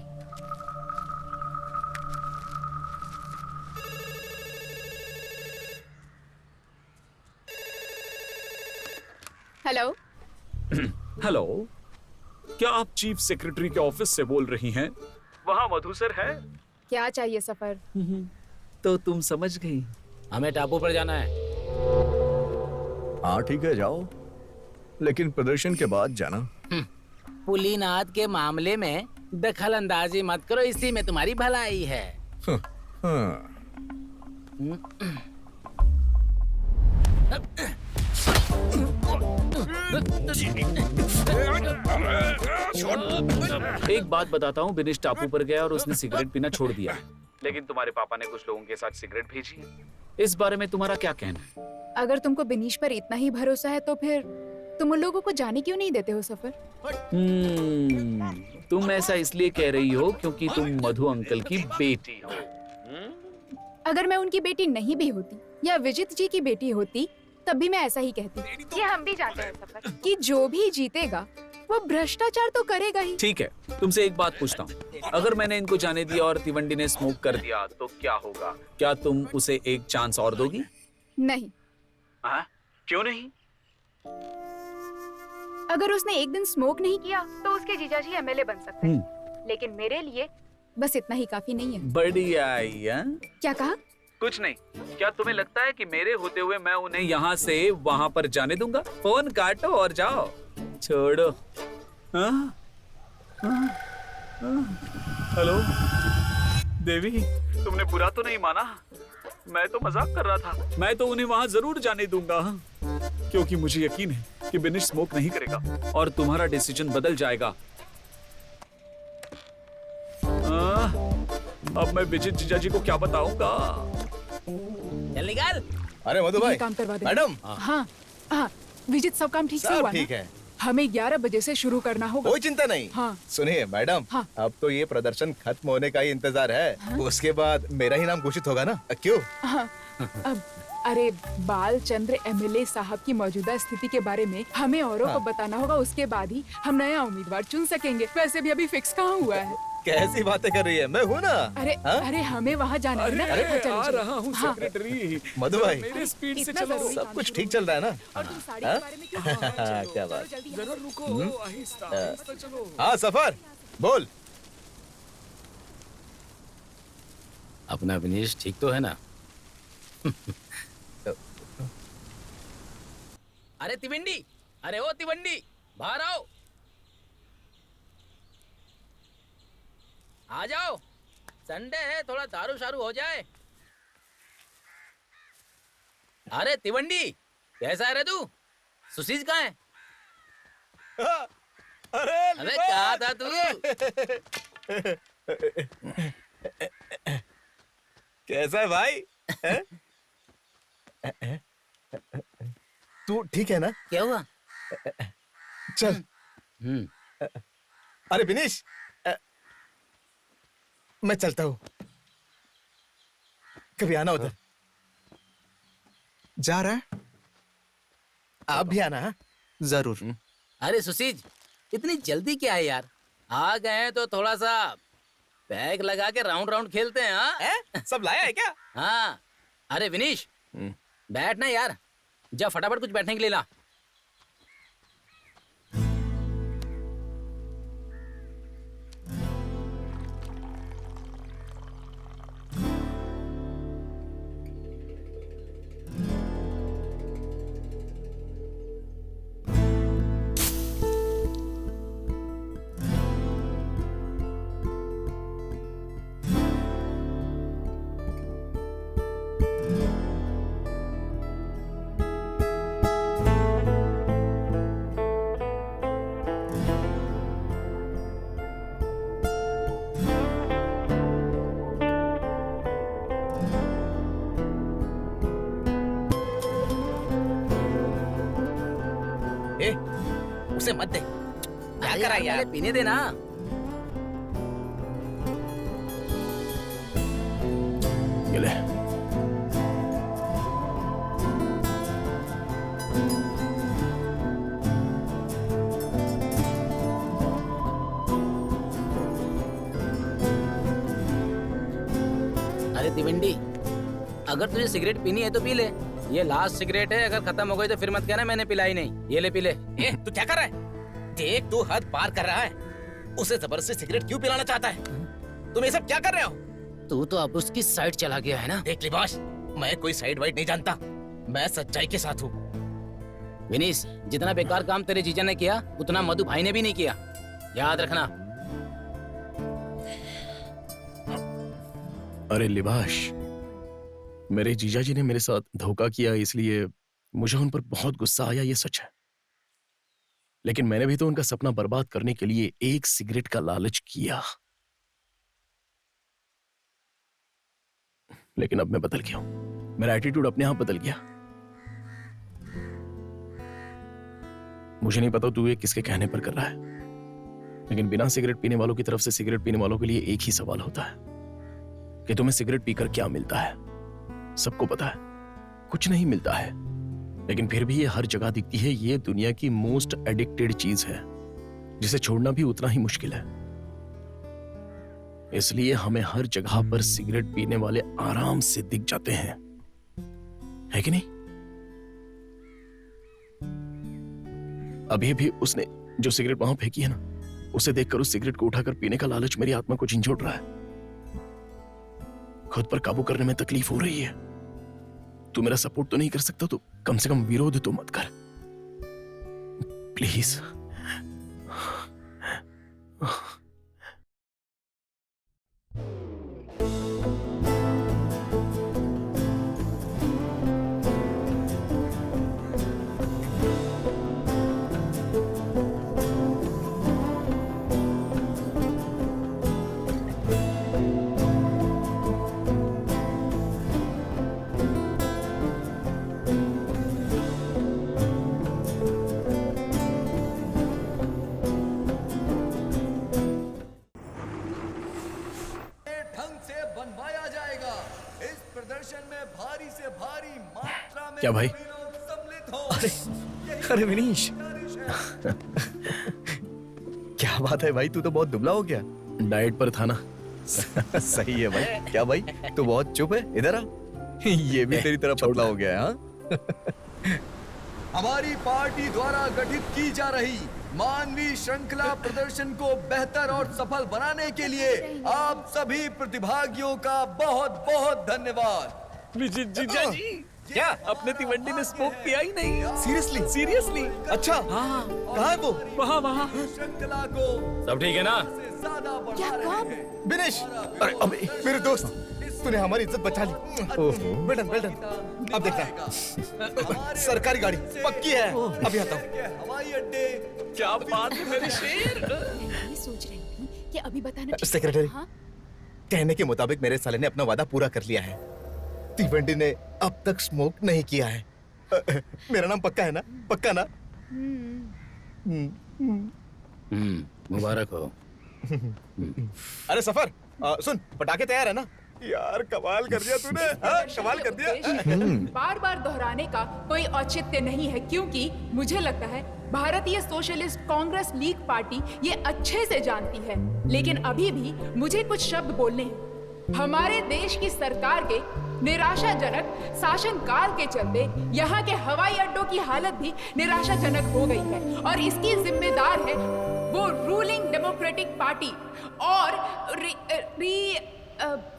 हेलो। हेलो, क्या आप चीफ सेक्रेटरी के ऑफिस से बोल रही हैं? वहाँ मधु सर है? क्या चाहिए सफर? तो तुम समझ गई, हमें टापू पर जाना है। हाँ ठीक है, जाओ, लेकिन प्रदर्शन के बाद जाना। पुलिनाथ के मामले में दखल अंदाजी मत करो, इसी में तुम्हारी भलाई है। एक बात बताता हूँ, बिनिश टापू पर गया और उसने सिगरेट पीना छोड़ दिया, लेकिन तुम्हारे पापा ने कुछ लोगों के साथ सिगरेट भेजी। इस बारे में तुम्हारा क्या कहना है? अगर तुमको बिनीश पर इतना ही भरोसा है तो फिर तुम उन लोगों को जाने क्यों नहीं देते हो सफर? तुम ऐसा इसलिए कह रही हो क्योंकि तुम मधु अंकल की बेटी हो। अगर मैं उनकी बेटी नहीं भी होती या विजित जी की बेटी होती तब भी मैं ऐसा ही कहती। ये हम भी जानते हैं सफर कि जो भी जीतेगा वो भ्रष्टाचार तो करेगा ही। ठीक है, तुमसे एक बात पूछता हूँ, अगर मैंने इनको जाने दिया और तिवंडी ने स्मोक कर दिया तो क्या होगा? क्या तुम उसे एक चांस और दोगी? नहीं। क्यों नहीं? अगर उसने एक दिन स्मोक नहीं किया तो उसके जीजाजी एमएलए बन सकते हैं, लेकिन मेरे लिए बस इतना ही काफी नहीं है। बढ़िया। क्या कहा? कुछ नहीं। क्या तुम्हें लगता है कि मेरे होते हुए मैं उन्हें यहाँ से वहाँ पर जाने दूंगा? फोन काटो और जाओ, छोड़ो। हेलो देवी, तुमने बुरा तो नहीं माना? मैं तो मजाक कर रहा था। मैं तो उन्हें वहाँ जरूर जाने दूंगा, क्योंकि मुझे यकीन है कि बिनिश स्मोक नहीं करेगा और तुम्हारा डिसीजन बदल जाएगा। अब मैं विजित जीजा जी को क्या बताऊंगा? चल निकाल। अरे मधु भाई, काम करवा दे। मैडम। हाँ, विजित सब काम ठीक से हुआ ना? ठीक है। हमें 11 बजे से शुरू करना होगा। कोई चिंता नहीं। हाँ। सुनिए मैडम, हाँ। अब तो ये प्रदर्शन खत्म होने का ही इंतजार है। हाँ। उसके बाद मेरा ही नाम घोषित होगा ना, क्यों? हाँ, अब अरे बाल चंद्र एमएलए साहब की मौजूदा स्थिति के बारे में हमें औरों को बताना होगा, उसके बाद ही हम नया उम्मीदवार चुन सकेंगे। वैसे भी अभी फिक्स कहाँ हुआ है। कैसी बातें कर रही है, मैं हूँ ना। अरे अरे हमें वहाँ जाना है ना। चलो, आ चलो। रहा हूँ हाँ। सेक्रेटरी। मधु भाई, मेरे स्पीड से चलो। सब कुछ ठीक चल रहा है ना? और तुम साड़ी हाँ? के बारे में क्यों क्या बात। जरा रुको, आहिस्ता चलो। हाँ सफर, बोल। अपना विनेश ठीक तो है ना? अरे तिवंडी, अरे ओ तिवंडी, बाहर आओ। आ जाओ, संडे है, थोड़ा दारू शारू हो जाए। अरे तिवंडी, कैसा है रे तू? सुशीज कहाँ है? अरे कहाँ था तू? कैसा है भाई? तू ठीक है ना? क्या हुआ? चल। अरे विनेश, मैं चलता हूँ, कभी आना उधर। जा रहा है? आप भी आना। जरूर। अरे सुशीज, इतनी जल्दी क्या है यार? आ गए हैं तो थोड़ा सा बैग लगा के राउंड राउंड खेलते हैं। हाँ? सब लाया है क्या? हाँ। अरे विनीश, बैठ ना यार, जा फटाफट कुछ बैठने के लिए ला। उसे मत दे। क्या करा यार? पहले पीने देना। ये ले। अरे तिवंडी, अगर तुझे सिगरेट पीनी है तो पी ले। ये लास्ट सिगरेट है, अगर खत्म हो गई तो फिर मत कहना मैंने पिलाई नहीं। ये ले पी ले। तू क्या कर रहा है? देख, तू हद पार कर रहा है। उसे जबरदस्ती सिगरेट क्यों पिलाना चाहता है? तुम ये सब क्या कर रहे हो? तू तो अब उसकी साइड चला गया है ना। देख लिबाश, मैं कोई साइड वाइड नहीं जानता, मैं सच्चाई के साथ हूँ। विनीश, जितना बेकार काम तेरे जीजा ने किया उतना मधु भाई ने भी नहीं किया, याद रखना। अरे लिबाश, मेरे जीजाजी ने मेरे साथ धोखा किया, इसलिए मुझे उन पर बहुत गुस्सा आया, ये सच है। लेकिन मैंने भी तो उनका सपना बर्बाद करने के लिए एक सिगरेट का लालच किया। लेकिन अब मैं बदल गया हूं, मेरा एटीट्यूड अपने आप बदल गया। मुझे नहीं पता तू ये किसके कहने पर कर रहा है, लेकिन बिना सिगरेट पीने वालों की तरफ से सिगरेट पीने वालों के लिए एक ही सवाल होता है कि तुम्हें सिगरेट पीकर क्या मिलता है। सबको पता है कुछ नहीं मिलता है, लेकिन फिर भी ये हर जगह दिखती है। ये दुनिया की मोस्ट एडिक्टेड चीज है, जिसे छोड़ना भी उतना ही मुश्किल है। इसलिए हमें हर जगह पर सिगरेट पीने वाले आराम से दिख जाते हैं, है कि नहीं? अभी भी उसने जो सिगरेट वहां फेंकी है ना, उसे देखकर उस सिगरेट को उठाकर पीने का लालच मेरी आत्मा को झंझोड़ रहा है। खुद पर काबू करने में तकलीफ हो रही है। तू मेरा सपोर्ट तो नहीं कर सकता, तो कम से कम विरोध तो मत कर, प्लीज। क्या भाई? अरे अरे विनीश क्या बात है भाई, तू तो बहुत दुबला हो गया। डाइट पर था ना। सही है भाई। क्या भाई तू बहुत चुप है, इधर आ। ये भी तेरी तरह पतला हो गया है। हाँ? हमारी पार्टी द्वारा गठित की जा रही मानवीय श्रृंखला प्रदर्शन को बेहतर और सफल बनाने के लिए आप सभी प्रतिभागियों का बहुत बहुत धन्यवाद। जीजा जी, क्या अपने तिवंडी ने स्मोक पिया ही नहीं। सीरियसली? सीरियसली। अच्छा हाँ, कहाँ है वो? वहाँ श्रृंखला को सब ठीक है ना? क्या कब? विनेश, अरे अबे मेरे दोस्त, तूने हमारी इज्जत बचा ली। Well done, well done. अब देखना सरकारी गाड़ी पक्की है। अभी आता हूँ। हवाई अड्डे। क्या बात है मेरे शेर। मैं सोच रही थी कि अभी बताना ठीक सेक्रेटरी, हाँ? कहने के मुताबिक मेरे साले ने अपना वादा पूरा कर लिया है। तीवंडी ने अब तक स्मोक नहीं किया है। मेरा नाम पक्का है ना? पक्का ना? मुबारक हो। अरे सफर, सुन, पटाखे तैयार है ना? यार कमाल कर दिया तूने। हाँ, कमाल कर दिया। बार बार दोहराने का कोई औचित्य नहीं है, क्योंकि मुझे लगता है भारतीय सोशलिस्ट कांग्रेस लीग पार्टी ये अच्छे से जानती है। लेकिन अभी भी मुझे कुछ शब्द बोलने हैं। हमारे देश की सरकार के निराशाजनक शासनकाल के चलते यहाँ के हवाई अड्डों की हालत भी निराशाजनक हो गई है, और इसकी जिम्मेदार है वो रूलिंग डेमोक्रेटिक पार्टी और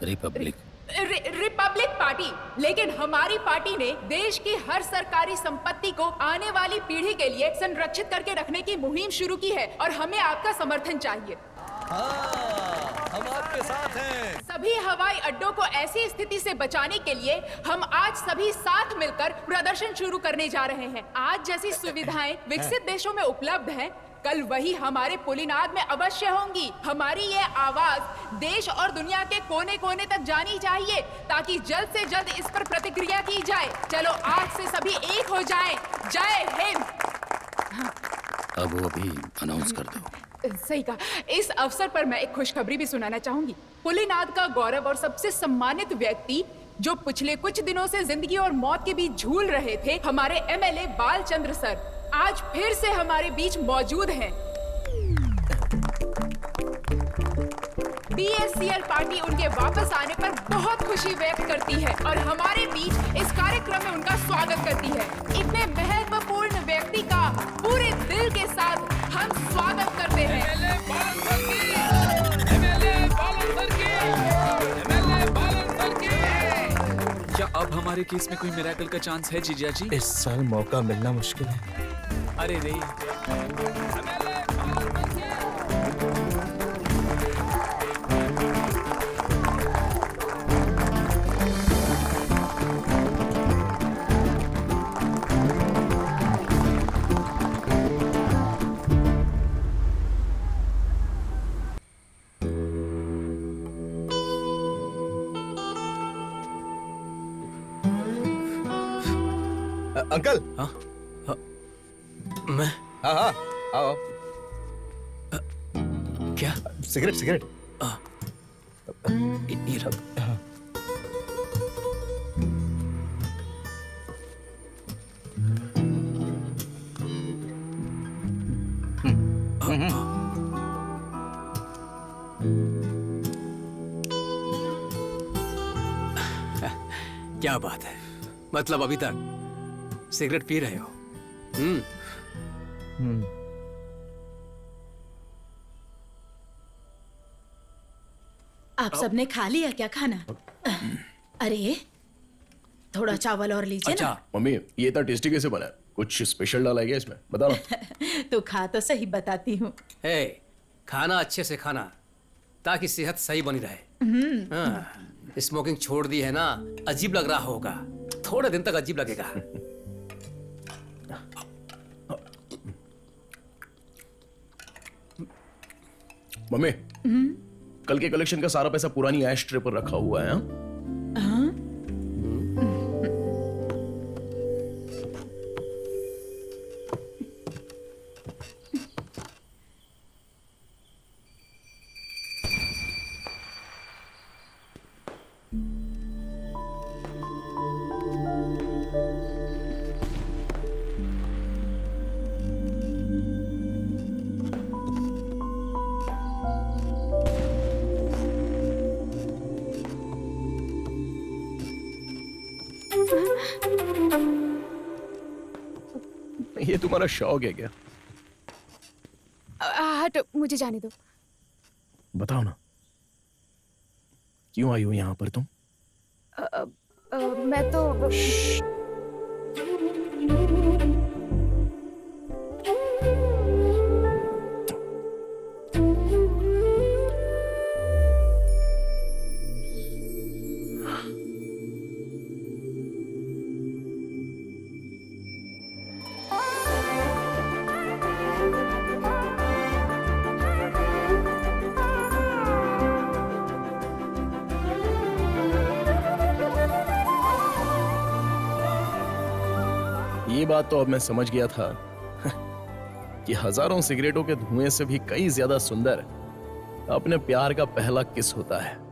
रिपब्लिक पार्टी। लेकिन हमारी पार्टी ने देश की हर सरकारी संपत्ति को आने वाली पीढ़ी के लिए संरक्षित करके रखने की मुहिम शुरू की है, और हमें आपका समर्थन चाहिए। हम आपके साथ हैं। सभी हवाई अड्डों को ऐसी स्थिति से बचाने के लिए हम आज सभी साथ मिलकर प्रदर्शन शुरू करने जा रहे हैं। आज जैसी सुविधाएं विकसित देशों में उपलब्ध हैं, कल वही हमारे पुलिनाद में अवश्य होंगी। हमारी ये आवाज देश और दुनिया के कोने कोने तक जानी चाहिए, ताकि जल्द से जल्द इस पर प्रतिक्रिया की जाए। चलो आज से सभी एक हो जाएं। जय हिंद। अब वो भी अनाउंस कर दो। सही कहा। इस अवसर पर मैं एक खुशखबरी भी सुनाना चाहूंगी। पुलिनाद का गौरव और सबसे सम्मानित व्यक्ति, जो पिछले कुछ दिनों से जिंदगी और मौत के बीच झूल रहे थे, हमारे एमएलए बालचंद्र सर आज फिर से हमारे बीच मौजूद हैं। बीएससीएल पार्टी उनके वापस आने पर बहुत खुशी व्यक्त करती है और हमारे बीच इस कार्यक्रम में उनका स्वागत करती है। इतने महत्वपूर्ण व्यक्ति का पूरे दिल के साथ हम स्वागत करते हैं। क्या अब हमारे केस में कोई मिरेकल का चांस है जीजा जी? इस साल मौका मिलना मुश्किल है। अरे रे, अंकल। हाँ? मैं? हाँ हाँ आओ। क्या? Cigarette cigarette. ये रख। हाँ। क्या बात है, मतलब अभी तक सिगरेट पी रहे हो? आप सबने खा लिया क्या खाना? अरे थोड़ा चावल और लीजिए अच्छा मम्मी, ये इतना टेस्टी कैसे बना है? कुछ स्पेशल डाला है क्या इसमें? बता ना। तो खा तो सही बताती हूँ। हे, खाना अच्छे से खाना ताकि सेहत सही बनी रहे। हाँ, स्मोकिंग छोड़ दी है ना, अजीब लग रहा होगा, थोड़े दिन तक अजीब लगेगा। मम्मी, कल के कलेक्शन का सारा पैसा पुरानी ऐश ट्रे पर रखा हुआ है। हाँ? ये तुम्हारा शौक है क्या? हट, मुझे जाने दो। बताओ ना, क्यों आई हो यहाँ पर तुम? मैं तो ये बात तो अब मैं समझ गया था कि हजारों सिगरेटों के धुएं से भी कई ज्यादा सुंदर अपने प्यार का पहला किस होता है।